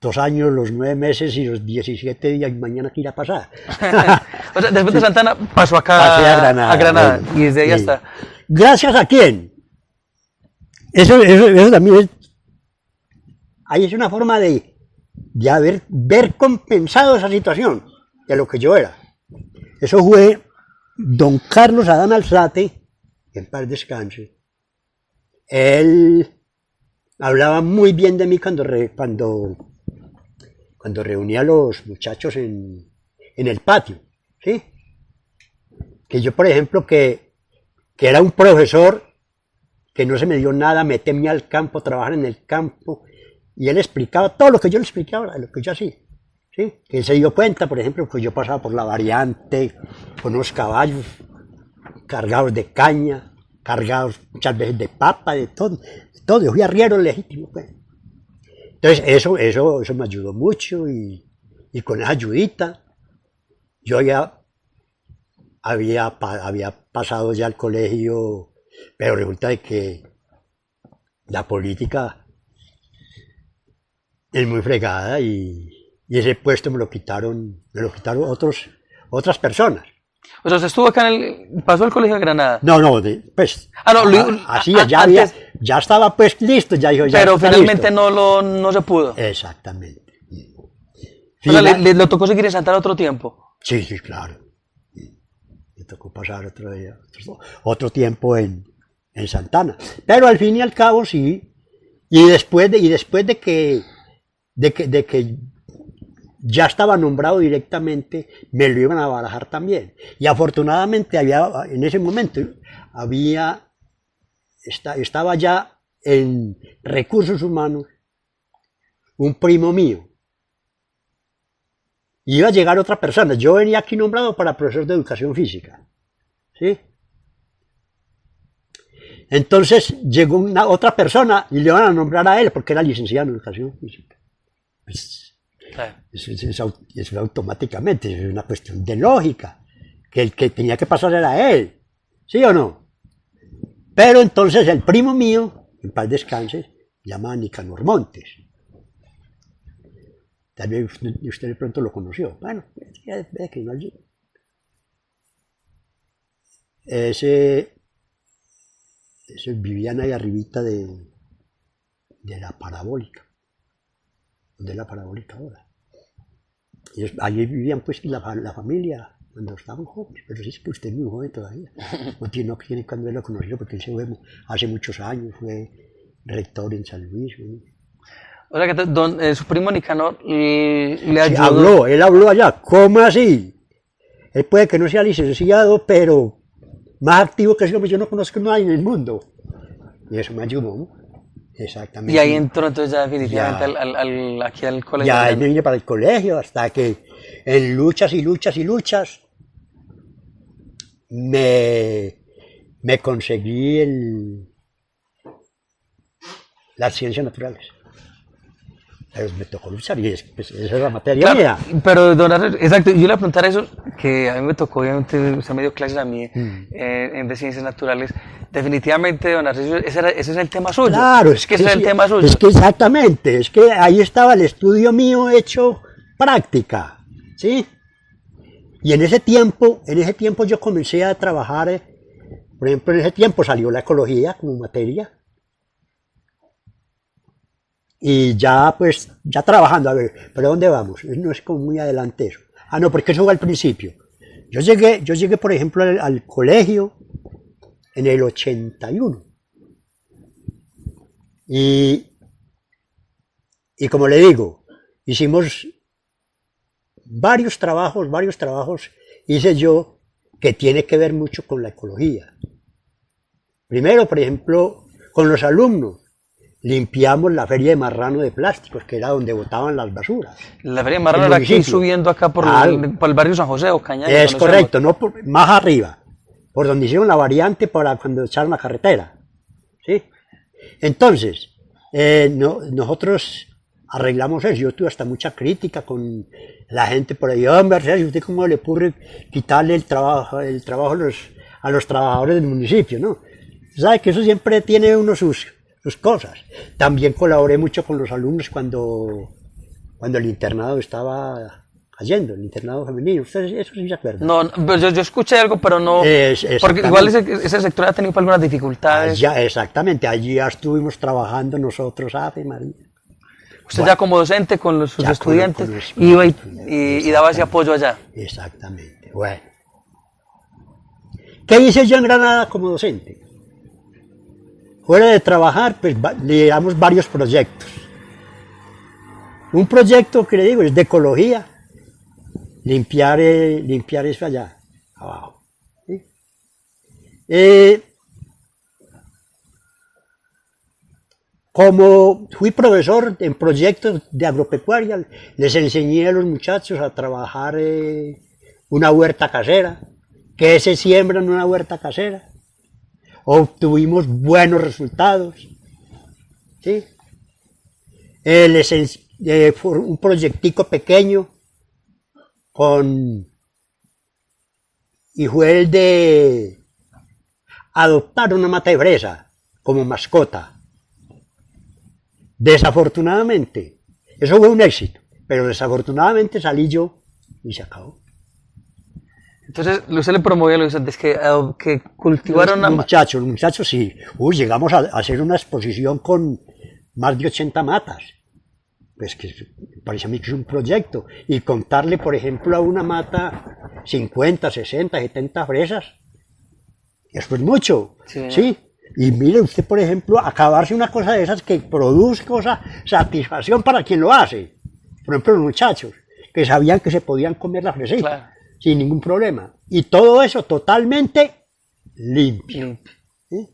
2 años, los 9 meses y los 17 días, y mañana que irá a pasar. O sea, después de Santa Ana pasó acá pasé a Granada. Y desde ahí hasta... ¿Gracias a quién? Eso también es... Ahí es una forma de ver compensado esa situación de lo que yo era. Eso fue don Carlos Adán Alzate, que en paz descanse. Él hablaba muy bien de mí cuando reunía a los muchachos en el patio, ¿sí? Que yo, por ejemplo, que era un profesor que no se me dio nada, meterme al campo, trabajar en el campo, y él explicaba todo lo que yo le explicaba, lo que yo hacía, ¿sí? Que él se dio cuenta, por ejemplo, que yo pasaba por la variante con unos caballos cargados de caña, cargados muchas veces de papa, de todo, yo fui arriero legítimo, pues. Entonces eso me ayudó mucho, y con esa ayudita yo ya había pasado ya al colegio, pero resulta de que la política es muy fregada, y ese puesto me lo quitaron otras personas. O sea, usted estuvo acá pasó al colegio de Granada. No, pues así ya estaba pues listo, pero finalmente listo. No se pudo. Exactamente. O sea, ¿le tocó seguir en Santa Ana otro tiempo? Sí, claro. Me tocó pasar otro tiempo en Santa Ana. Pero al fin y al cabo sí. Y después de que ya estaba nombrado directamente, me lo iban a barajar también. Y afortunadamente en ese momento estaba ya en recursos humanos un primo mío. Y iba a llegar otra persona. Yo venía aquí nombrado para profesor de educación física, ¿sí? Entonces llegó otra persona y le van a nombrar a él porque era licenciado en educación física. Pues, claro. Eso automáticamente, es una cuestión de lógica, que el que tenía que pasar era él, ¿sí o no? Pero entonces el primo mío, en paz descanse, llama Nicanor Montes. Tal vez usted de pronto lo conoció. Bueno, ya ve que no allí. Ese vivían ahí arribita de la parabólica. De la parabólica ahora. Y allí vivían pues la familia cuando estaban jóvenes, pero sí es que usted es muy joven todavía. No tiene cuando él lo conoció, porque él se fue hace muchos años, fue rector en San Luis. ¿No? O sea que su primo Nicanor le ayudó. Sí, él habló allá. ¿Cómo así? Él puede que no sea licenciado, pero más activo que ese hombre yo no conozco a nadie en el mundo. Y eso me ayudó, ¿no? Exactamente. Y ahí entró entonces ya definitivamente aquí al colegio. Ya ahí me vine para el colegio, hasta que en luchas y luchas y luchas me conseguí las ciencias naturales. Pero me tocó luchar y esa es la materia mía. Pero, don Arce, exacto, yo le voy a preguntar eso, que a mí me tocó, obviamente, usted me dio clases a mí de ciencias naturales. Definitivamente, don Arce, ese es el tema suyo. Claro, es que ese es el tema suyo. Es que exactamente, es que ahí estaba el estudio mío hecho práctica, ¿sí? Y en ese tiempo yo comencé a trabajar, por ejemplo, en ese tiempo salió la ecología como materia. Y ya trabajando, a ver, ¿pero dónde vamos? No es como muy adelante eso. Ah, no, porque eso fue al principio. Yo llegué por ejemplo, al colegio en el 81. Y como le digo, hicimos varios trabajos hice yo que tiene que ver mucho con la ecología. Primero, por ejemplo, con los alumnos. Limpiamos la feria de Marrano de plásticos, que era donde botaban las basuras. La feria de Marrano era aquí subiendo acá por el barrio San José o Cañadas. Es correcto, no más arriba, por donde hicieron la variante para cuando echaron la carretera. ¿Sí? Entonces, nosotros arreglamos eso. Yo tuve hasta mucha crítica con la gente por ahí. Hombre, ¿usted cómo le ocurre quitarle el trabajo a los trabajadores del municipio? ¿No? ¿Sabe que eso siempre tiene uno sus cosas? También colaboré mucho con los alumnos cuando el internado estaba cayendo, el internado femenino. ¿Ustedes eso sí se acuerdan? No, pues yo escuché algo, pero no. Porque igual ese sector ha tenido algunas dificultades. Exactamente, allí ya estuvimos trabajando nosotros, Ave María. Usted ya como docente con sus estudiantes iba y daba ese apoyo allá. Exactamente, bueno. ¿Qué hice yo en Granada como docente? Fuera de trabajar, pues lideramos varios proyectos. Un proyecto que le digo es de ecología, limpiar eso allá, abajo. ¿Sí? Como fui profesor en proyectos de agropecuaria, les enseñé a los muchachos a trabajar una huerta casera, que se siembra en una huerta casera. Obtuvimos buenos resultados. ¿Sí? Fue un proyectico pequeño y fue el de adoptar una mata de fresa como mascota. Desafortunadamente, eso fue un éxito, pero desafortunadamente salí yo y se acabó. Entonces, usted le promovió a los docentes que cultivaron los muchachos sí. Llegamos a hacer una exposición con más de 80 matas. Pues que parece a mí que es un proyecto. Y contarle, por ejemplo, a una mata 50, 60, 70 fresas. Eso es mucho. Sí. Y mire usted, por ejemplo, acabarse una cosa de esas que produzca satisfacción para quien lo hace. Por ejemplo, los muchachos, que sabían que se podían comer la fresita. Claro. Sin ningún problema. Y todo eso totalmente limpio. ¿Sí?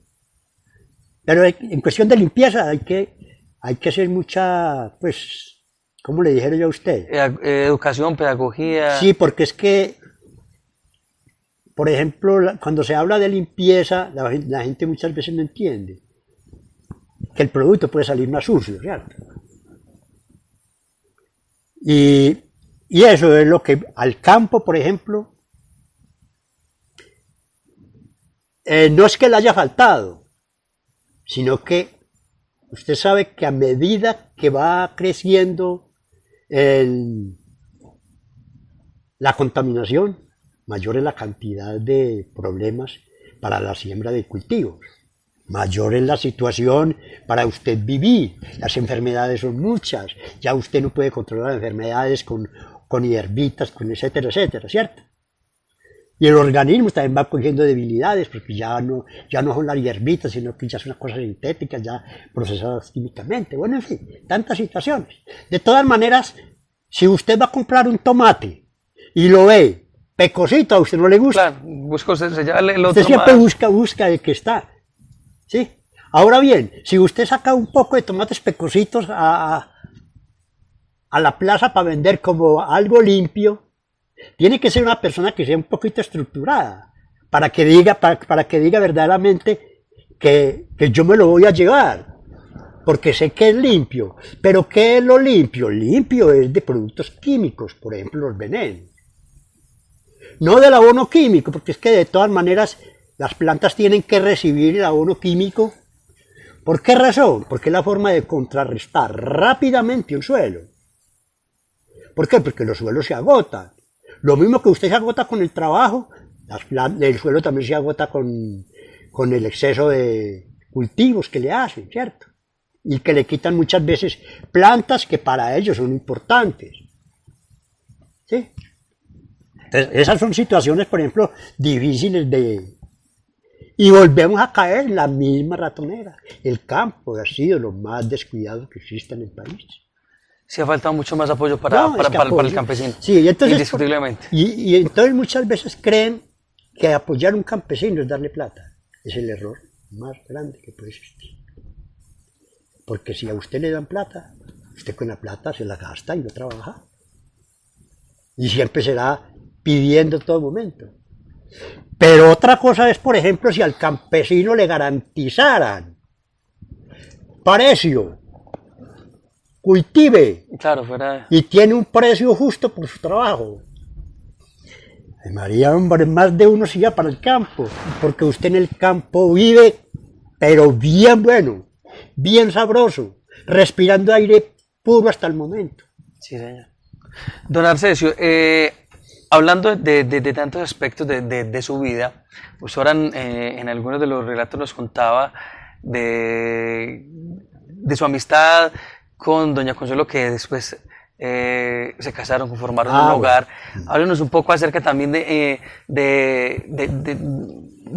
Pero en cuestión de limpieza hay que hacer mucha, pues, ¿cómo le dijeron yo a usted? Educación, pedagogía. Sí, porque es que, por ejemplo, cuando se habla de limpieza, la gente muchas veces no entiende que el producto puede salir más sucio, ¿cierto? Y eso es lo que al campo, por ejemplo, no es que le haya faltado, sino que Usted sabe que a medida que va creciendo la contaminación, mayor es la cantidad de problemas para la siembra de cultivos. Mayor es la situación para usted vivir. Las enfermedades son muchas. Ya usted no puede controlar las enfermedades con hierbitas, con etcétera, etcétera, ¿cierto? Y el organismo también va cogiendo debilidades, porque ya no son las hierbitas, sino que ya son cosas sintéticas, ya procesadas químicamente. Bueno, en fin, tantas situaciones. De todas maneras, si usted va a comprar un tomate y lo ve pecosito, a usted no le gusta. Claro, busca usted el otro Usted siempre más. busca el que está. ¿Sí? Ahora bien, si usted saca un poco de tomates pecositos a la plaza para vender como algo limpio, tiene que ser una persona que sea un poquito estructurada, para que diga verdaderamente que yo me lo voy a llevar, porque sé que es limpio. Pero ¿qué es lo limpio? Limpio es de productos químicos, por ejemplo los venenos. No del abono químico, porque es que de todas maneras las plantas tienen que recibir el abono químico. ¿Por qué razón? Porque es la forma de contrarrestar rápidamente un suelo. ¿Por qué? Porque los suelos se agotan. Lo mismo que usted se agota con el trabajo, el suelo también se agota con el exceso de cultivos que le hacen, ¿cierto? Y que le quitan muchas veces plantas que para ellos son importantes. ¿Sí? Entonces, esas son situaciones, por ejemplo, difíciles de... Y volvemos a caer en la misma ratonera. El campo ha sido lo más descuidado que existe en el país. Sí ha faltado mucho más apoyo para el campesino. Sí, y entonces, indiscutiblemente. Y entonces muchas veces creen que apoyar a un campesino es darle plata. Es el error más grande que puede existir. Porque si a usted le dan plata, usted con la plata se la gasta y no trabaja. Y siempre será pidiendo todo momento. Pero otra cosa es, por ejemplo, si al campesino le garantizaran precio, cultive, claro, fuera... y tiene un precio justo por su trabajo. María, hombre, más de uno se iba para el campo, porque usted en el campo vive, pero bien bueno, bien sabroso, respirando aire puro hasta el momento. Sí, señor. Don Arcesio, hablando de tantos aspectos de su vida, pues ahora en algunos de los relatos nos contaba de su amistad con doña Consuelo, que después se casaron, conformaron un hogar. Háblenos un poco acerca también de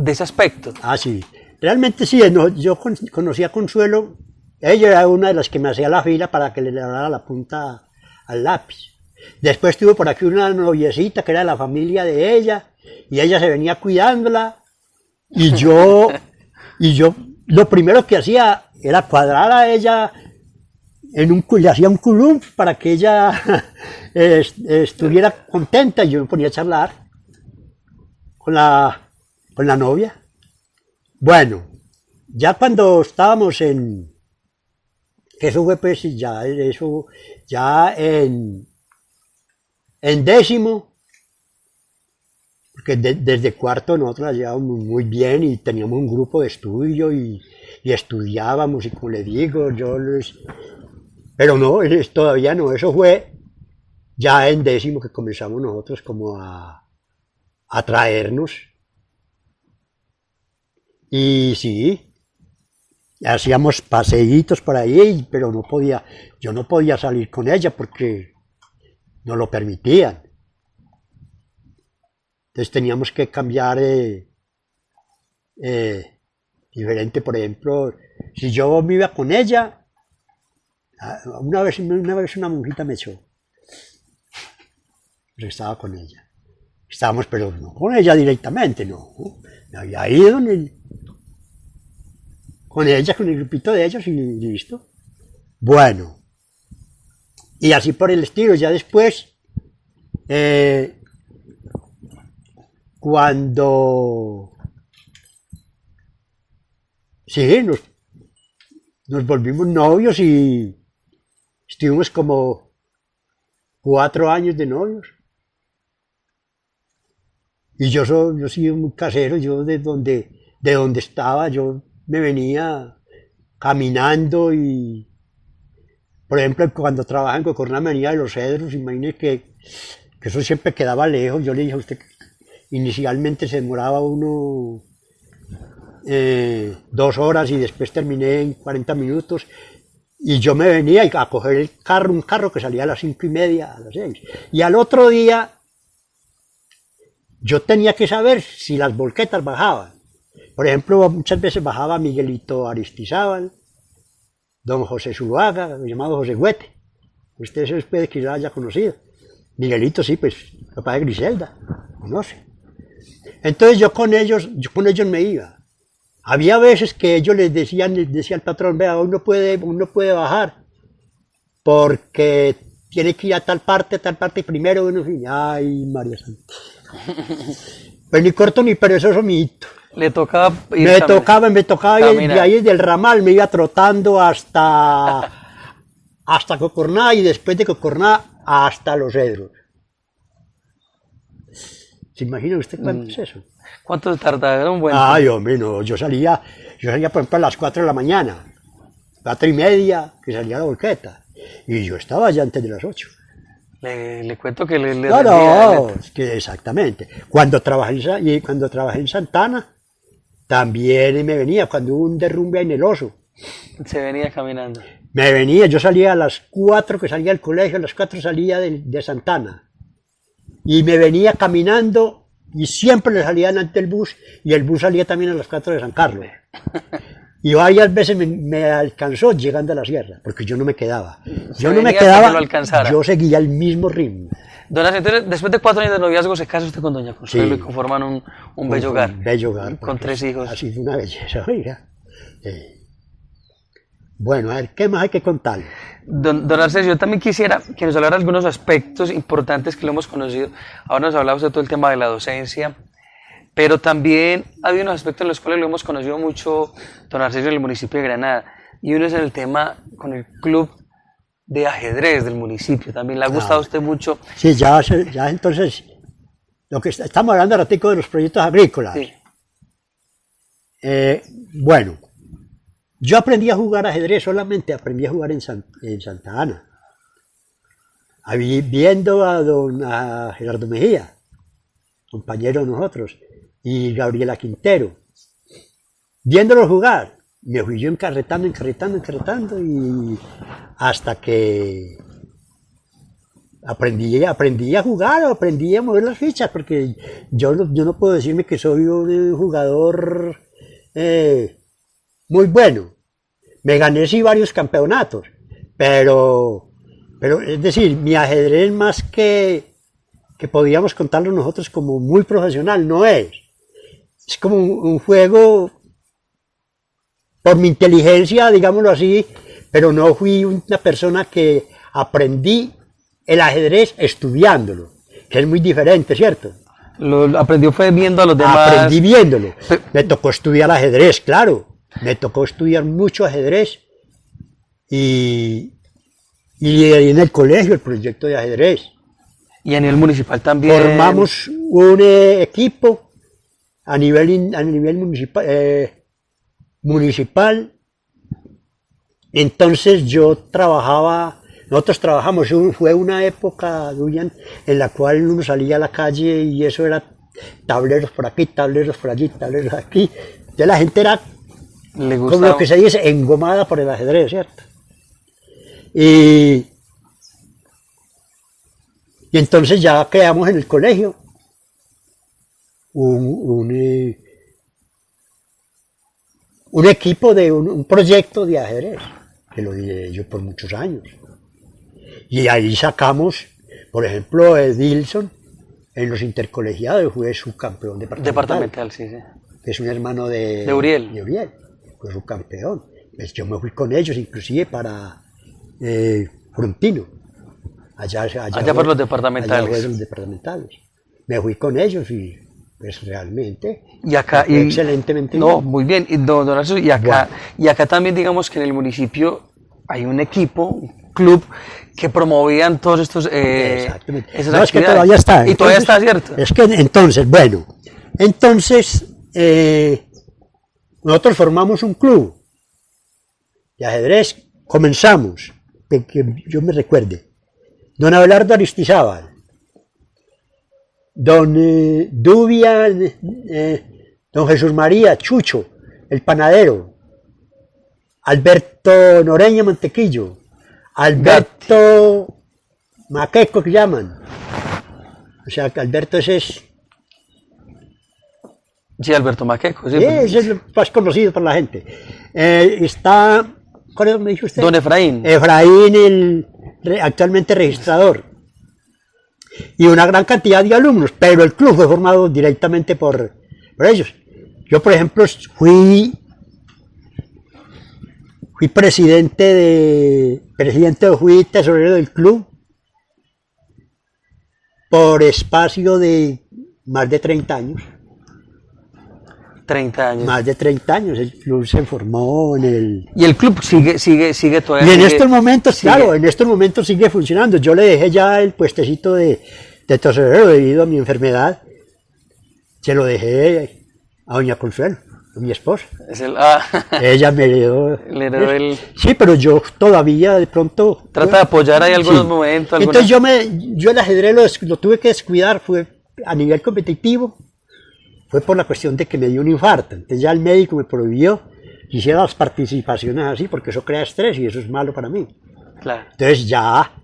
ese aspecto. Ah, sí. Realmente sí, yo conocí a Consuelo. Ella era una de las que me hacía la fila para que le lavara la punta al lápiz. Después tuve por aquí una noviecita que era de la familia de ella, y ella se venía cuidándola, y yo lo primero que hacía era cuadrar a ella le hacía un culum para que ella estuviera contenta, y yo me ponía a charlar con la novia. Bueno, ya cuando estábamos que eso fue pues ya en décimo, porque desde cuarto nosotros la llevábamos muy bien y teníamos un grupo de estudio y estudiábamos, y como le digo, pero no, todavía no, eso fue ya en décimo que comenzamos nosotros como a traernos. Y sí, hacíamos paseitos por ahí, pero yo no podía salir con ella porque no lo permitían. Entonces teníamos que cambiar diferente, por ejemplo, si yo me iba con ella, una vez una monjita me echó, pero estaba con ella. Estábamos, pero no con ella directamente, no. Me había ido con ella, con el grupito de ellos, y listo. Bueno, y así por el estilo. Ya después, cuando sí, nos volvimos novios y estuvimos como 4 años de novios. Y yo soy muy casero. Yo de donde estaba, yo me venía caminando y, por ejemplo, cuando trabajaba en Cocorná me venía de Los Cedros, imagínese que eso siempre quedaba lejos. Yo le dije a usted que inicialmente se demoraba uno 2 horas y después terminé en 40 minutos. Y yo me venía a coger el carro, un carro que salía a las 5:30, a las 6. Y al otro día yo tenía que saber si las volquetas bajaban. Por ejemplo, muchas veces bajaba Miguelito Aristizábal, don José Zuluaga, llamado José Huete. Usted se puede que ya haya conocido. Miguelito sí, pues, papá de Griselda, conoce. Entonces yo con ellos me iba. Había veces que ellos les decía al patrón, vea, uno puede bajar, porque tiene que ir a tal parte primero, uno dice, ay, María Santa. Pues ni corto ni perezoso, mijito. Le tocaba ir me tocaba ir de ahí del ramal, me iba trotando hasta Cocorná y después de Cocorná hasta Los Cedros. ¿Se imagina usted cuánto es eso? ¿Cuánto tardaba? Un buen Ay, hombre, no, yo salía por ejemplo a las 4 de la mañana, 4:30, que salía la volqueta, y yo estaba allá antes de las 8. Le cuento que le no, es que exactamente. Cuando trabajé en Santana, también me venía, cuando hubo un derrumbe en el Oso. Se venía caminando. Me venía, yo salía a las 4 que salía del colegio, a las 4 salía de Santana. Y me venía caminando y siempre le salían ante el bus y el bus salía también a las 4 de San Carlos. Y varias veces me alcanzó llegando a la sierra, porque yo no me quedaba. Yo seguía el mismo ritmo. Don Arce, entonces, después de 4 años de noviazgo, se casa usted con doña Consuelo y conforman un bello hogar. Un bello hogar. Con 3 hijos. Ha sido una belleza, oiga. Bueno, a ver, ¿qué más hay que contar? Don Arce, yo también quisiera que nos hablara de algunos aspectos importantes que lo hemos conocido. Ahora nos hablaba usted de todo el tema de la docencia, pero también ha habido unos aspectos en los cuales lo hemos conocido mucho, don Arcesio, en el municipio de Granada, y uno es en el tema con el club de ajedrez del municipio. También le ha gustado a usted mucho. Sí, ya entonces, lo que estamos hablando ahora de los proyectos agrícolas. Sí. Bueno, yo aprendí a jugar ajedrez, solamente aprendí a jugar en Santa Ana, viendo a Gerardo Mejía, compañero de nosotros, y Gabriela Quintero, viéndolos jugar. Me fui yo encarretando y hasta que aprendí a jugar, aprendí a mover las fichas, porque yo no puedo decirme que soy un jugador muy bueno. Me gané sí varios campeonatos, pero es decir, mi ajedrez más que podíamos contarlo nosotros como muy profesional, no es. Es como un juego por mi inteligencia, digámoslo así, pero no fui una persona que aprendí el ajedrez estudiándolo, que es muy diferente, ¿cierto? Lo aprendió fue viendo a los demás. Aprendí viéndolo. Me tocó estudiar ajedrez, claro. Me tocó estudiar mucho ajedrez y en el colegio el proyecto de ajedrez. Y a nivel municipal también. Formamos un equipo a nivel municipal. Entonces nosotros trabajamos, fue una época, Duyan, en la cual uno salía a la calle y eso era tableros por aquí, tableros por allí, tableros aquí. Ya la gente era, como lo que se dice, engomada por el ajedrez, ¿cierto? Y entonces ya creamos en el colegio un equipo un proyecto de ajedrez, que lo diré yo por muchos años. Y ahí sacamos, por ejemplo, Edilson, en los intercolegiados fue subcampeón departamental. Sí. Que es un hermano de Uriel. Fue subcampeón. Pues yo me fui con ellos, inclusive para Frontino. Allá por los departamentales. Allá fueron los departamentales. Me fui con ellos y pues realmente y acá excelentemente no bien. Muy bien. Y don Arce, y acá también digamos que en el municipio hay un equipo, un club que promovían todos estos exactamente. Esas no, es que todavía está. Y todavía está, ¿cierto? Es que entonces nosotros formamos un club de ajedrez comenzamos, que yo me recuerde, don Abelardo Aristizábal, don Dubia, don Jesús María Chucho, el panadero, Alberto Noreña Mantequillo, Alberto Maqueco que llaman, o sea que Alberto ese es... Sí, Alberto Maqueco. Sí, ese es lo más conocido por la gente. Está, ¿cuál me dijo usted? Don Efraín. Efraín, actualmente registrador. Y una gran cantidad de alumnos, pero el club fue formado directamente por ellos. Yo, por ejemplo, fui fui tesorero del club por espacio de más de 30 años. 30 años. Más de 30 años, el club se formó en el... Y el club sigue todavía. Y en estos momentos, claro, en estos momentos sigue funcionando. Yo le dejé ya el puestecito de tesorero debido a mi enfermedad. Se lo dejé a doña Consuelo, a mi esposa. Ella me heredó. Le heredó el... Sí, pero yo todavía de pronto... Trata de apoyar ahí algunos momentos. Entonces yo el ajedrez lo tuve que descuidar, fue a nivel competitivo. Fue por la cuestión de que me dio un infarto. Entonces ya el médico me prohibió que hiciera las participaciones así, porque eso crea estrés y eso es malo para mí. Claro. Entonces ya...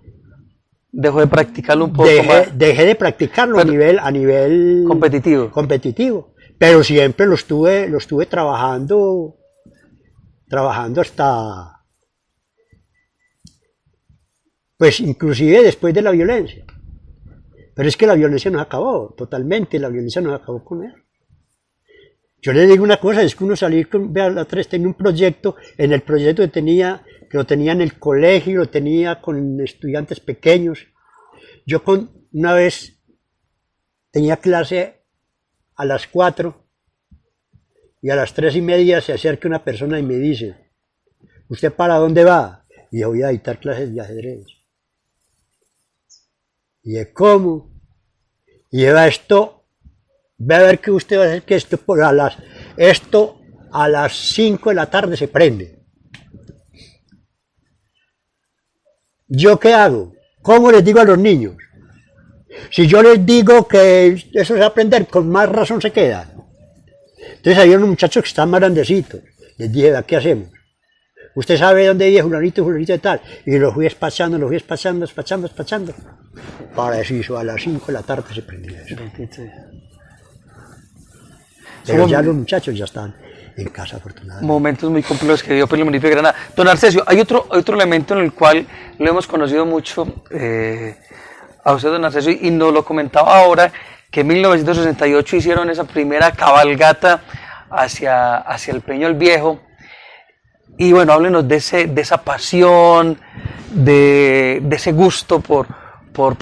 Dejó de practicarlo un poco más. Dejé de practicarlo a nivel competitivo. Pero siempre lo estuve trabajando hasta... Pues inclusive después de la violencia. Pero es que la violencia nos acabó, totalmente, la violencia nos acabó con él. Yo le digo una cosa, es que uno salir con, vea, la 3 tenía un proyecto, en el proyecto que lo tenía en el colegio, lo tenía con estudiantes pequeños. Yo una vez tenía clase a las 4 y a las 3:30 se acerca una persona y me dice, ¿usted para dónde va? Y yo voy a dictar clases de ajedrez. Y de cómo, y lleva esto, ve a ver que usted va a hacer que esto a las 5 de la tarde se prende. ¿Yo qué hago? ¿Cómo les digo a los niños? Si yo les digo que eso es aprender, con más razón se queda. Entonces había unos muchachos que están más grandecitos. Les dije, ¿qué hacemos? Usted sabe dónde vive fulanito y tal. Y lo fui despachando. Para eso, a las 5 de la tarde se prendió eso. Pero ya los muchachos ya están en casa, afortunadamente. Momentos muy complejos que dio por el municipio de Granada. Don Arcesio, hay otro elemento en el cual lo hemos conocido mucho a usted, don Arcesio, y nos lo comentaba ahora, que en 1968 hicieron esa primera cabalgata hacia el Peñol Viejo. Y bueno, háblenos de esa pasión, de ese gusto por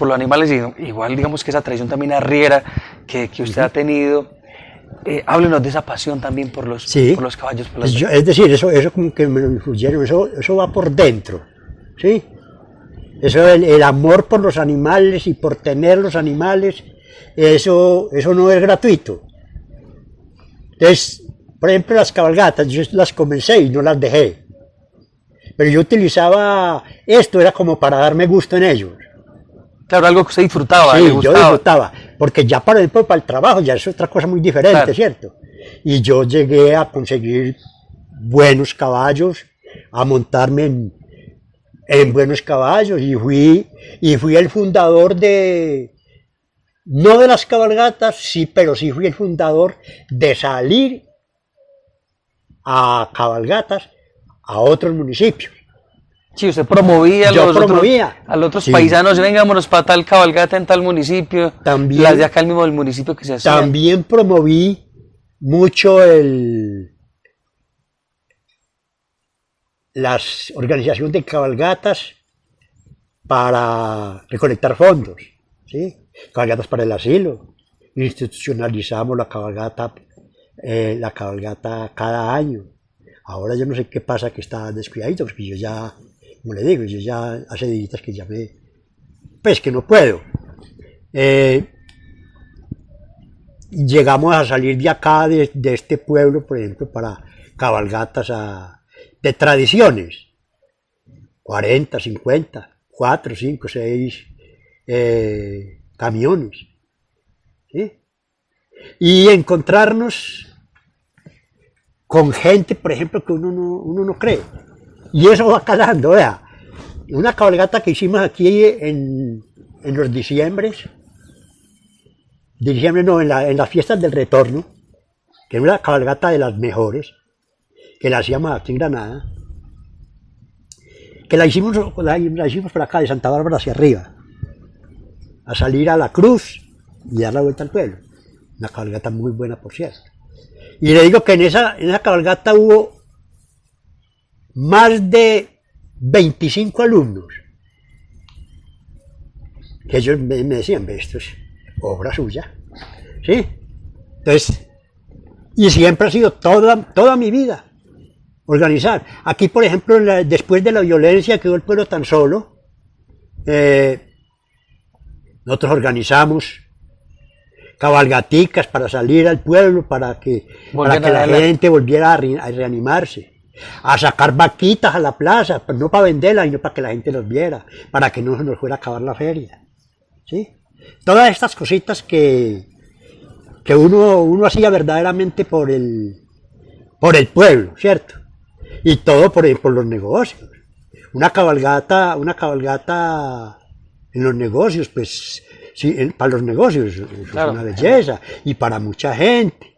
los animales, y igual digamos que esa tradición también arriera que usted ha tenido. Háblenos de esa pasión también por los caballos. Es decir, eso como que me lo influyeron, eso va por dentro, ¿sí? Eso, el amor por los animales y por tener los animales, eso no es gratuito. Entonces, por ejemplo, las cabalgatas, yo las comencé y no las dejé. Pero yo utilizaba esto, era como para darme gusto en ellos. Claro, algo que usted disfrutaba. Sí, yo disfrutaba, porque ya para el trabajo ya es otra cosa muy diferente, claro. ¿Cierto? Y yo llegué a conseguir buenos caballos, a montarme en buenos caballos, y fui el fundador no de las cabalgatas, sí, pero sí fui el fundador de salir a cabalgatas a otros municipios. Sí, usted promovía a los otros paisanos, vengámonos para tal cabalgata en tal municipio, también, las de acá el mismo del municipio que se hacían. También promoví mucho las organizaciones de cabalgatas para recolectar fondos, ¿sí? Cabalgatas para el asilo, institucionalizamos la cabalgata cada año. Ahora yo no sé qué pasa, que está descuidadito, porque yo ya, como le digo, yo ya hace días que ya pues que no puedo. Llegamos a salir de acá, de este pueblo, por ejemplo, para cabalgatas de tradiciones, 40, 50, 4, 5, 6 camiones, ¿sí? Y encontrarnos con gente, por ejemplo, que uno no cree. Y eso va calando, vea. Una cabalgata que hicimos aquí en los diciembres no, en las fiestas del retorno, que era una cabalgata de las mejores, que la hacíamos aquí en Granada, que la hicimos por acá, de Santa Bárbara hacia arriba, a salir a la cruz y dar la vuelta al pueblo. Una cabalgata muy buena, por cierto. Y le digo que en esa cabalgata hubo más de 25 alumnos, que ellos me decían, esto es obra suya, ¿sí? Entonces, y siempre ha sido toda mi vida organizar. Aquí, por ejemplo, después de la violencia que quedó el pueblo tan solo, nosotros organizamos cabalgaticas para salir al pueblo, para que la gente volviera a reanimarse, a sacar vaquitas a la plaza, pero no para venderlas, sino para que la gente los viera, para que no se nos fuera a acabar la feria, ¿sí? Todas estas cositas que uno hacía verdaderamente por el pueblo, ¿cierto? Y todo por los negocios. Una cabalgata en los negocios, pues, sí, para los negocios es una belleza, y para mucha gente.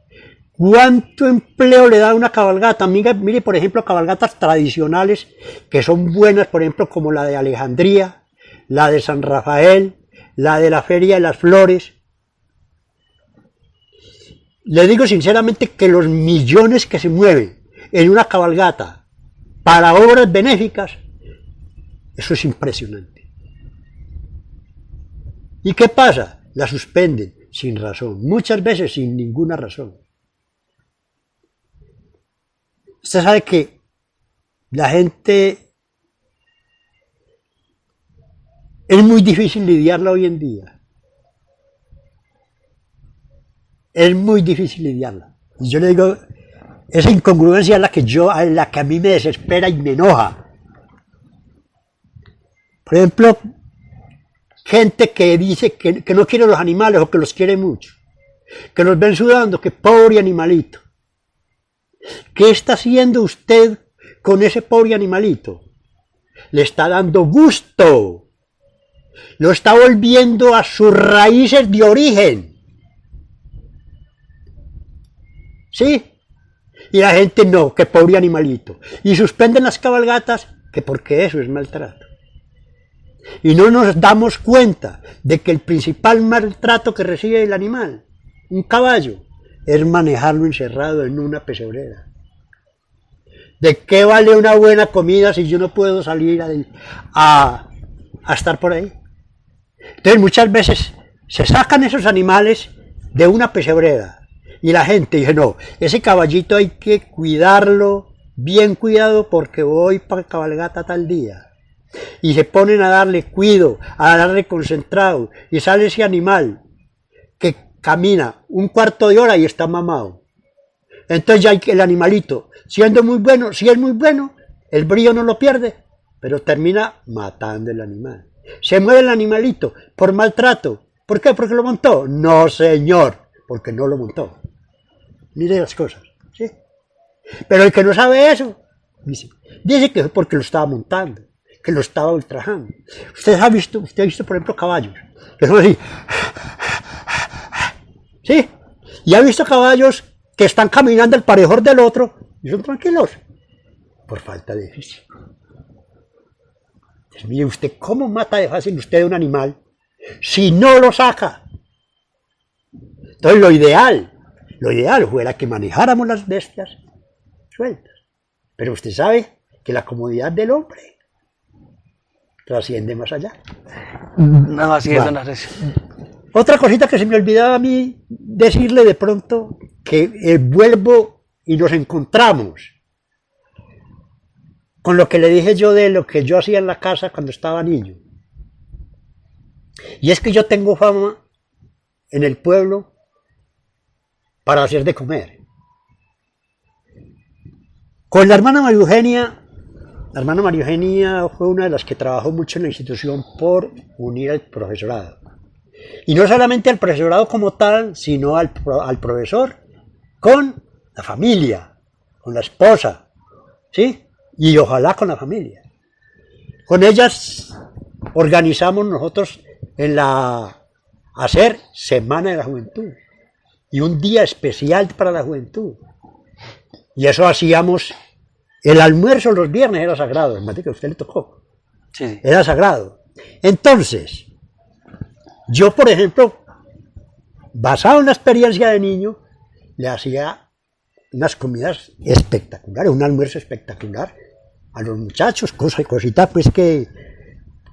¿Cuánto empleo le da una cabalgata? Mire, por ejemplo, cabalgatas tradicionales que son buenas, por ejemplo, como la de Alejandría, la de San Rafael, la de la Feria de las Flores. Le digo sinceramente que los millones que se mueven en una cabalgata para obras benéficas, eso es impresionante. ¿Y qué pasa? La suspenden sin razón, muchas veces sin ninguna razón. Usted sabe que la gente es muy difícil lidiarla hoy en día. Es muy difícil lidiarla. Y yo le digo, esa incongruencia es la que a mí me desespera y me enoja. Por ejemplo, gente que dice que no quiere los animales o que los quiere mucho, que los ven sudando, que pobre animalito. ¿Qué está haciendo usted con ese pobre animalito? Le está dando gusto, lo está volviendo a sus raíces de origen. ¿Sí? Y la gente no, que pobre animalito. Y suspenden las cabalgatas, que porque eso es maltrato. Y no nos damos cuenta de que el principal maltrato que recibe el animal, un caballo, es manejarlo encerrado en una pesebrera. ¿De qué vale una buena comida si yo no puedo salir a estar por ahí? Entonces muchas veces se sacan esos animales de una pesebrera y la gente dice, no, ese caballito hay que cuidarlo, bien cuidado porque voy para cabalgata tal día. Y se ponen a darle cuido, a darle concentrado, y sale ese animal que camina un cuarto de hora y está mamado. Entonces ya el animalito, siendo muy bueno, si es muy bueno, el brío no lo pierde, pero termina matando el animal. Se muere el animalito por maltrato. ¿Por qué? ¿Porque lo montó? No, señor, porque no lo montó. Mire las cosas, ¿sí? Pero el que no sabe eso, dice que es porque lo estaba montando, que lo estaba ultrajando. Usted ha visto, por ejemplo, caballos, que son así, ¿sí? Y ha visto caballos que están caminando al parejor del otro y son tranquilos, por falta de físico. Entonces, mire usted, ¿cómo mata de fácil usted a un animal si no lo saca? Entonces lo ideal fuera que manejáramos las bestias sueltas. Pero usted sabe que la comodidad del hombre trasciende más allá. No, así es, don Otra cosita que se me olvidaba a mí decirle de pronto, que vuelvo y nos encontramos con lo que le dije yo de lo que yo hacía en la casa cuando estaba niño. Y es que yo tengo fama en el pueblo para hacer de comer. Con la hermana María Eugenia fue una de las que trabajó mucho en la institución por unir al profesorado. Y no solamente al profesorado como tal, sino al profesor con la familia, con la esposa, ¿sí? Y ojalá con la familia. Con ellas organizamos nosotros hacer Semana de la Juventud y un día especial para la juventud. Y eso hacíamos, el almuerzo los viernes era sagrado, el mate que a usted le tocó, Sí. era sagrado. Entonces, yo por ejemplo, basado en la experiencia de niño, le hacía unas comidas espectaculares, un almuerzo espectacular a los muchachos, cositas pues que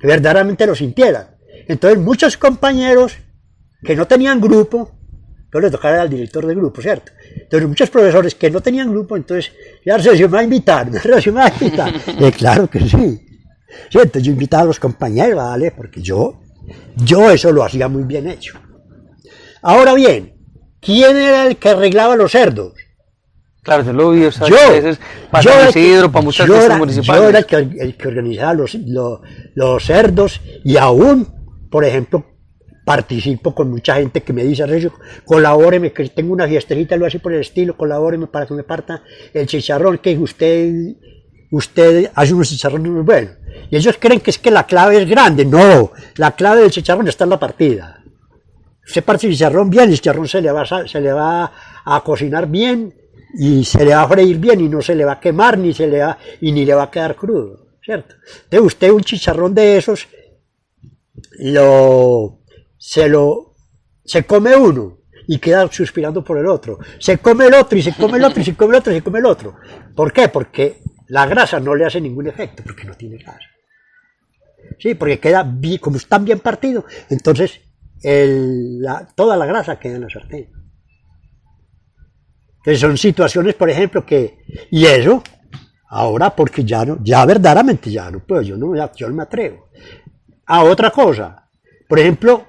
verdaderamente lo sintieran. Entonces muchos compañeros que no tenían grupo, entonces le tocaba al director de grupo, ¿cierto? Entonces muchos profesores que no tenían grupo, entonces, ya se me va a invitar, claro que sí. Sí, entonces yo invitaba a los compañeros, ¿vale? Porque yo eso lo hacía muy bien hecho. Ahora bien, ¿quién era el que arreglaba los cerdos? Claro, yo lo vi, o sea, Yo, a veces para yo San era Isidro, para muchas fiestas municipales. Yo era el que organizaba los cerdos y aún, por ejemplo, participo con mucha gente que me dice, Recio, colabóreme, que tengo una fiestecita, lo así por el estilo, colabóreme para que me parta el chicharrón, que usted hace unos chicharrones muy buenos. Y ellos creen que es que la clave es grande. No, la clave del chicharrón está en la partida. Usted parte el chicharrón bien, el chicharrón se le va a cocinar bien, y se le va a freír bien y no se le va a quemar ni le va a quedar crudo, ¿cierto? Entonces usted un chicharrón de esos se come uno y queda suspirando por el otro, se come el otro y se come el otro y se come el otro y se come el otro. ¿Por qué? Porque la grasa no le hace ningún efecto, porque no tiene grasa. Sí, porque queda bien, como están bien partidos, entonces toda la grasa queda en la sartén. Que son situaciones, por ejemplo, y eso, ahora porque ya verdaderamente ya no puedo, yo no me atrevo. A otra cosa, por ejemplo,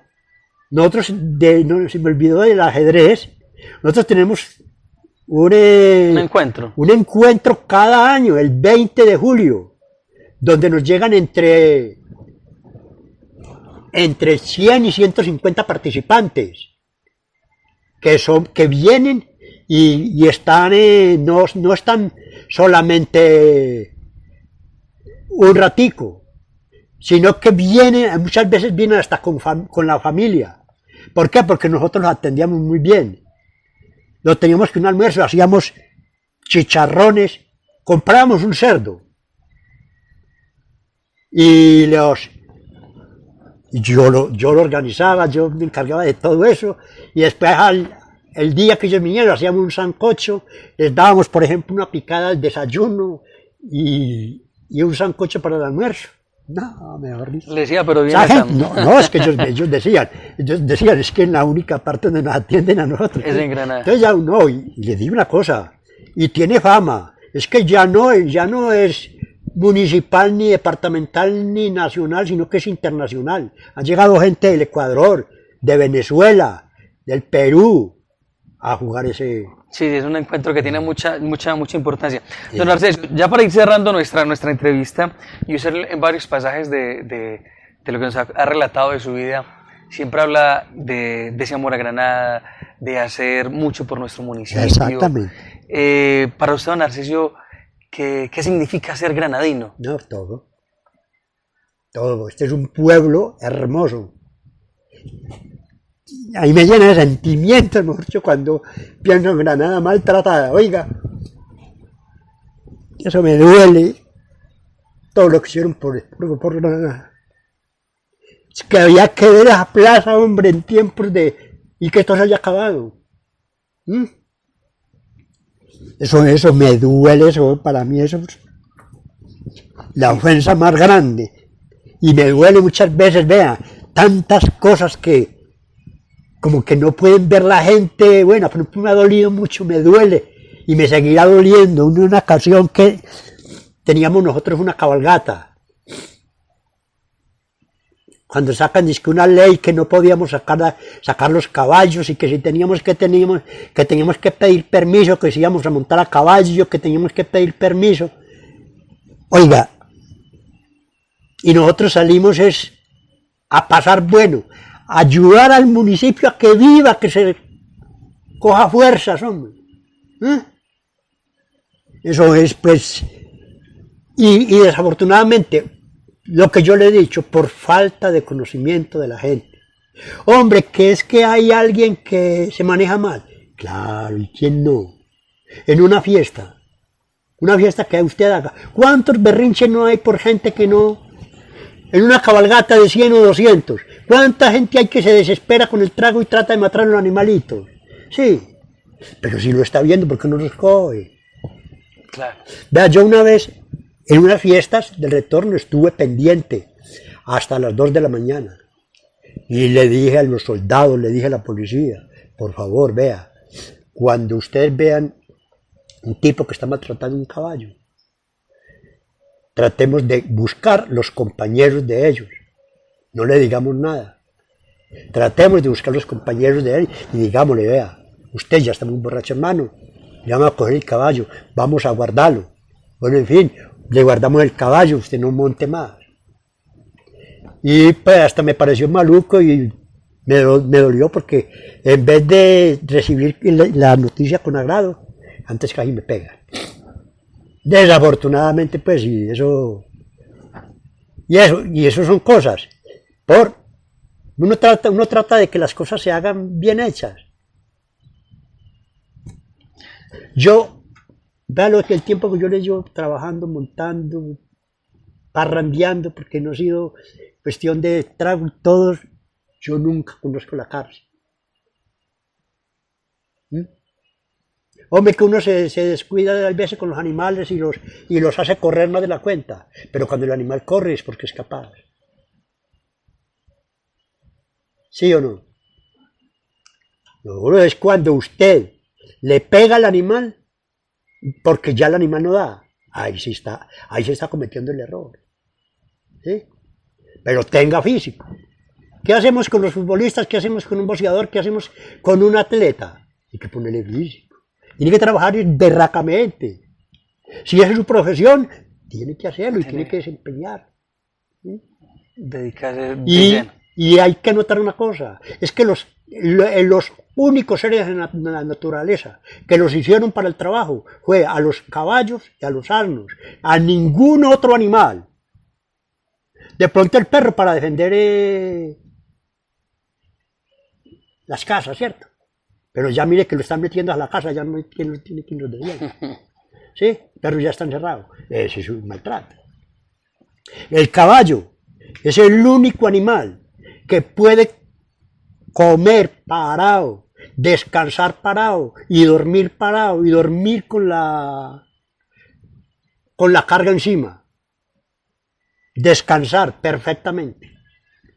nosotros, se me olvidó del ajedrez, nosotros tenemos un encuentro cada año, el 20 de julio, donde nos llegan entre 100 y 150 participantes, que vienen y están, no están solamente un ratico, sino que muchas veces vienen hasta con la familia. ¿Por qué? Porque nosotros los atendíamos muy bien. No teníamos que un almuerzo, hacíamos chicharrones, comprábamos un cerdo y yo lo organizaba, yo me encargaba de todo eso, y después el día que ellos vinieron hacíamos un sancocho, les dábamos por ejemplo una picada al desayuno y un sancocho para el almuerzo. No, mejor dicho. Le decía, pero bien. No, es que ellos decían, es que en la única parte donde nos atienden a nosotros. Es en Granada. Entonces ya no, y le digo una cosa, y tiene fama, es que ya no es municipal, ni departamental, ni nacional, sino que es internacional. Han llegado gente del Ecuador, de Venezuela, del Perú, a jugar ese... Sí, es un encuentro que tiene mucha importancia. Don Arcesio, ya para ir cerrando nuestra entrevista, y usted en varios pasajes de lo que nos ha relatado de su vida, siempre habla de ese amor a Granada, de hacer mucho por nuestro municipio. Exactamente. Para usted, don Arcesio, ¿qué significa ser granadino? No, todo. Este es un pueblo hermoso. A mí me llena de sentimientos, mucho cuando pienso en Granada maltratada. Oiga, eso me duele. Todo lo que hicieron por Granada. Es que había que ver esa plaza, hombre, en tiempos y que esto se haya acabado. Eso me duele, eso para mí eso es la ofensa más grande. Y me duele muchas veces, vea, tantas cosas que como que no pueden ver la gente. Bueno, pero me ha dolido mucho, me duele y me seguirá doliendo. Una ocasión que teníamos nosotros una cabalgata Cuando sacan dizque una ley que no podíamos sacar los caballos y que si teníamos que pedir permiso, que si íbamos a montar a caballo, que teníamos que pedir permiso. Oiga, y nosotros salimos a pasar bueno, a ayudar al municipio a que viva, que se coja fuerzas, hombre. Eso es, pues, y desafortunadamente, lo que yo le he dicho, por falta de conocimiento de la gente. Hombre, que es que hay alguien que se maneja mal. Claro, ¿y quién no? En una fiesta que usted haga, ¿cuántos berrinches no hay por gente que no? En una cabalgata de 100 o 200, ¿cuánta gente hay que se desespera con el trago y trata de matar a los animalitos? Sí, pero si lo está viendo, ¿por qué no los coge? Claro. Vea, yo una vez, en unas fiestas del retorno, estuve pendiente hasta las 2 de la mañana. Y le dije a los soldados, le dije a la policía, por favor, vea, cuando ustedes vean un tipo que está maltratando un caballo, tratemos de buscar los compañeros de ellos, no le digamos nada. Tratemos de buscar los compañeros de él y digámosle, vea, usted ya está muy borracho, hermano, ya vamos a coger el caballo, vamos a guardarlo. Bueno, en fin, le guardamos el caballo, usted no monte más. Y pues hasta me pareció maluco y me dolió porque en vez de recibir la noticia con agrado, antes casi me pega. Desafortunadamente, pues, y eso son cosas. Uno trata de que las cosas se hagan bien hechas. Vea lo que el tiempo que yo le llevo trabajando, montando, parrandeando, porque no ha sido cuestión de trago y todos, yo nunca conozco la cárcel. Hombre, que uno se descuida a veces con los animales y los hace correr más de la cuenta, pero cuando el animal corre es porque es capaz. ¿Sí o no? No, es cuando usted le pega al animal porque ya el animal no da. Ahí se está cometiendo el error. ¿Sí? Pero tenga físico. ¿Qué hacemos con los futbolistas? ¿Qué hacemos con un boxeador? ¿Qué hacemos con un atleta? Hay que ponerle físico. Tiene que trabajar berracamente. Si es su profesión, tiene que hacerlo y tiene que desempeñar. ¿Sí? Dedicarse bien. Y hay que notar una cosa, es que los únicos seres en la naturaleza que los hicieron para el trabajo fue a los caballos y a los asnos, a ningún otro animal. De pronto el perro para defender las casas, ¿cierto? Pero ya mire que lo están metiendo a la casa, ya no tiene quien los defienda. ¿Sí? El perro ya está encerrado. Ese es un maltrato. El caballo es el único animal que puede comer parado, descansar parado y dormir con la carga encima. Descansar perfectamente.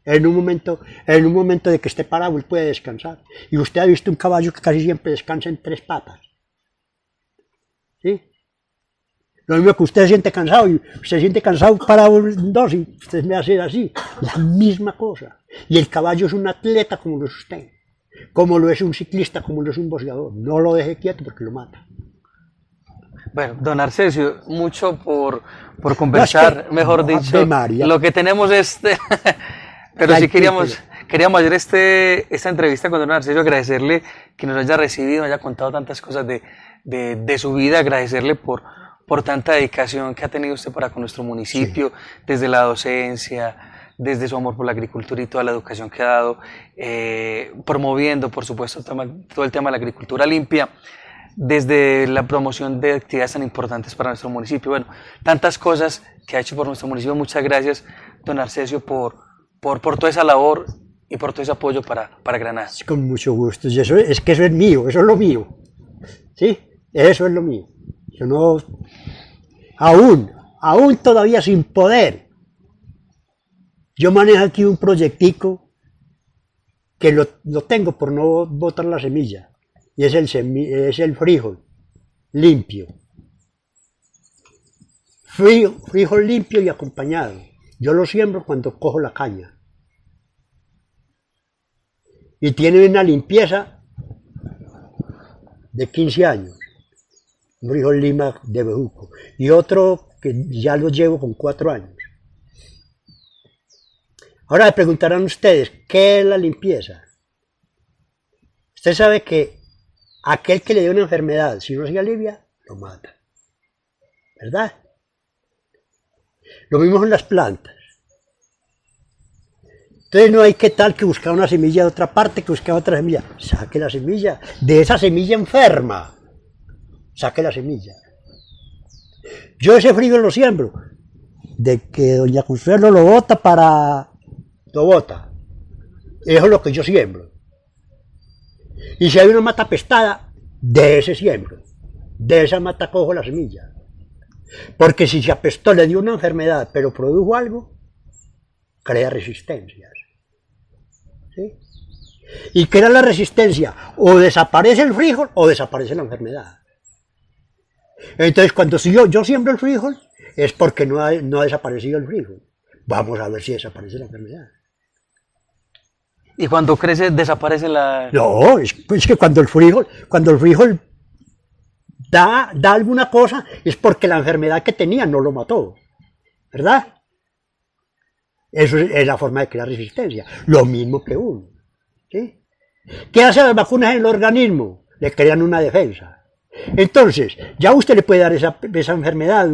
En un momento de que esté parado, él puede descansar. Y usted ha visto un caballo que casi siempre descansa en 3 patas. ¿Sí? Lo mismo que usted se siente cansado, y usted se siente cansado parado en 2 y usted me hace así. La misma cosa. Y el caballo es un atleta como lo es usted. Como lo es un ciclista, como lo es un boxeador. No lo deje quieto porque lo mata. Bueno, don Arcesio, mucho por conversar, mejor dicho. Lo que tenemos es... Pero sí queríamos hacer esta entrevista con don Arcesio, agradecerle que nos haya recibido, haya contado tantas cosas de su vida, agradecerle por tanta dedicación que ha tenido usted para con nuestro municipio, sí, desde la docencia, desde su amor por la agricultura y toda la educación que ha dado, promoviendo, por supuesto, todo el tema de la agricultura limpia, desde la promoción de actividades tan importantes para nuestro municipio. Bueno, tantas cosas que ha hecho por nuestro municipio. Muchas gracias, don Arcesio, por toda esa labor y por todo ese apoyo para Granada. Con mucho gusto. Y eso es mío, eso es lo mío. ¿Sí? Eso es lo mío. Yo no... Aún todavía sin poder. Yo manejo aquí un proyectico que lo tengo por no botar la semilla. Y es el frijol limpio. Frijol limpio y acompañado. Yo lo siembro cuando cojo la caña. y tiene una limpieza de 15 años, un frijol Lima de bejuco, y otro que ya lo llevo con 4 años. Ahora me preguntarán ustedes, ¿qué es la limpieza? Usted sabe que aquel que le dio una enfermedad, si no se alivia, lo mata, ¿verdad? Lo mismo con las plantas. Entonces no hay que tal que buscar una semilla de otra parte, que buscar otra semilla. Saque la semilla, de esa semilla enferma, saque la semilla. Yo ese frijol lo siembro, de que doña Consuelo lo bota para... lo bota. Eso es lo que yo siembro. Y si hay una mata pestada, de ese siembro. De esa mata cojo la semilla. Porque si se apestó, le dio una enfermedad, pero produjo algo, crea resistencias. ¿Sí? ¿Y qué era la resistencia? O desaparece el frijol o desaparece la enfermedad. Entonces, cuando yo siembro el frijol, es porque no ha desaparecido el frijol. Vamos a ver si desaparece la enfermedad. ¿Y cuando crece desaparece la...? No, es que cuando el frijol da alguna cosa, es porque la enfermedad que tenía no lo mató, ¿verdad? Eso es la forma de crear resistencia, lo mismo que uno, ¿sí? ¿Qué hacen las vacunas en el organismo? Le crean una defensa. Entonces, ya usted le puede dar esa enfermedad,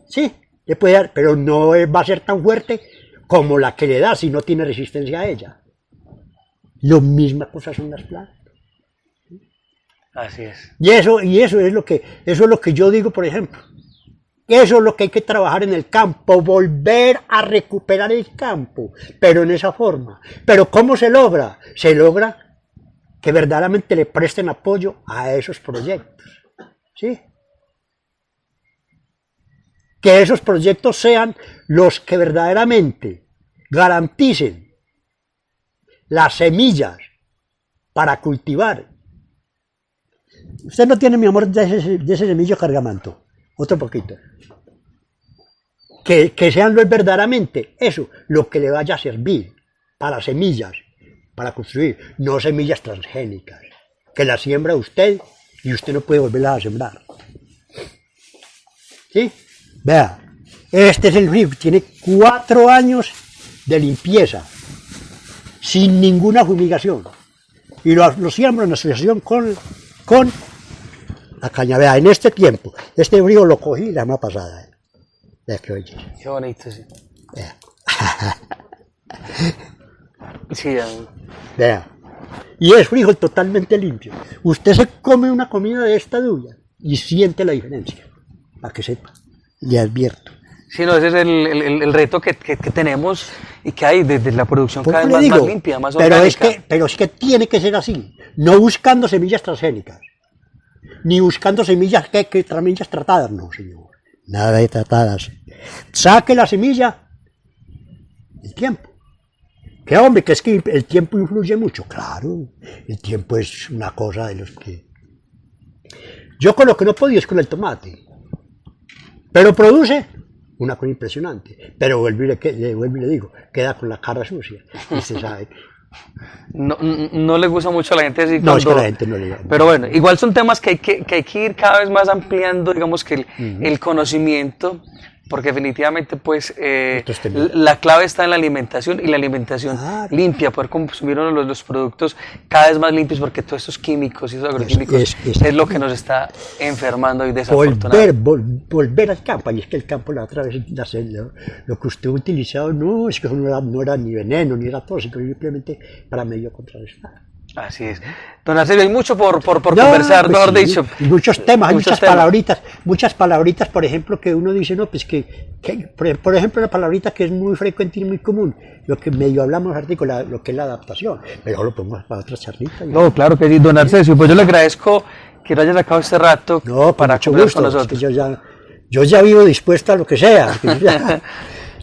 sí, le puede dar, pero no va a ser tan fuerte como la que le da si no tiene resistencia a ella. Lo misma cosa son las plantas. Así es. Y eso es lo que yo digo, por ejemplo. Eso es lo que hay que trabajar en el campo, volver a recuperar el campo, pero en esa forma. Pero ¿cómo se logra? Se logra que verdaderamente le presten apoyo a esos proyectos, ¿sí? Que esos proyectos sean los que verdaderamente garanticen las semillas para cultivar. Usted no tiene, mi amor, de ese semillo cargamanto, otro poquito. Que sean verdaderamente eso, lo que le vaya a servir para semillas, para construir, no semillas transgénicas, que las siembra usted y usted no puede volverlas a sembrar. ¿Sí? Vea, este es el frijol, tiene 4 años de limpieza, sin ninguna fumigación, y lo siembro en asociación con la caña. Vea, en este tiempo, este frijol lo cogí la semana pasada. Vea que oye. Qué bonito, sí. Vea. Sí, Vea. Y es frijol totalmente limpio. Usted se come una comida de esta duya y siente la diferencia, para que sepa. Le advierto. sí, no, ese es el reto que tenemos y que hay desde la producción cada vez más limpia, más orgánica. Pero es que tiene que ser así, no buscando semillas transgénicas, ni buscando semillas semillas tratadas, no, señor. Nada de tratadas. Saque la semilla, el tiempo. Que hombre, que es que el tiempo influye mucho. Claro, el tiempo es una cosa de los que... Yo con lo que no podía es con el tomate. Pero produce una cosa impresionante. Pero vuelvo y le digo, queda con la cara sucia. Y se sabe que... No le gusta mucho a la gente así. No, es que a la gente no le gusta. Pero bueno, igual son temas que hay que ir cada vez más ampliando, digamos que el conocimiento, porque definitivamente pues la clave está en la alimentación, y la alimentación limpia, poder consumir los productos cada vez más limpios, porque todos estos químicos y esos agroquímicos es lo que nos está enfermando y desafortunadamente. Volver al campo, y es que el campo la otra vez, lo que usted ha utilizado, no, es que no era ni veneno, ni era tóxico, simplemente para medio contrarrestar. Así es. Don Arcelio, hay mucho por conversar, pues mejor sí, dicho. Muchos temas, hay muchas palabritas, por ejemplo, que uno dice, no, pues que por ejemplo, una palabrita que es muy frecuente y muy común, lo que medio hablamos artículo, lo que es la adaptación, pero lo ponemos para otras charlitas. No, claro que sí, don Arcelio, pues yo le agradezco que lo haya sacado este rato para conversar con nosotros. Es que yo ya vivo dispuesto a lo que sea.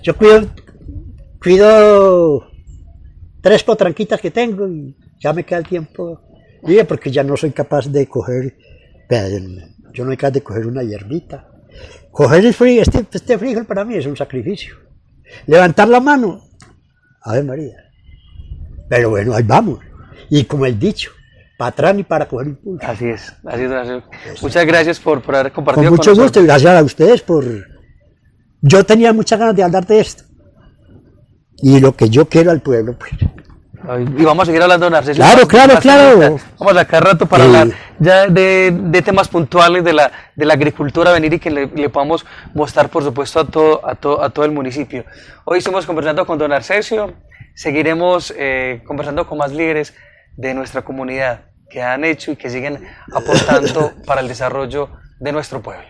Yo cuido 3 potranquitas que tengo y ya me queda el tiempo libre, porque ya no soy capaz de coger, yo no soy capaz de coger una hierbita. Coger este frijol para mí es un sacrificio. Levantar la mano, Ave María. Pero bueno, ahí vamos. y como el dicho, para atrás ni para coger impulso. Así es, don Arcesio. Muchas gracias por haber compartido Con mucho nosotros. gusto y gracias a ustedes por... Yo tenía muchas ganas de hablar de esto. Y lo que yo quiero al pueblo, pues. Y vamos a seguir hablando, don Arcesio. Claro. Vamos a sacar rato para hablar ya de temas puntuales de la agricultura, venir y que le podamos mostrar, por supuesto, a todo el municipio. Hoy estuvimos conversando con don Arcesio, seguiremos conversando con más líderes de nuestra comunidad que han hecho y que siguen aportando para el desarrollo de nuestro pueblo.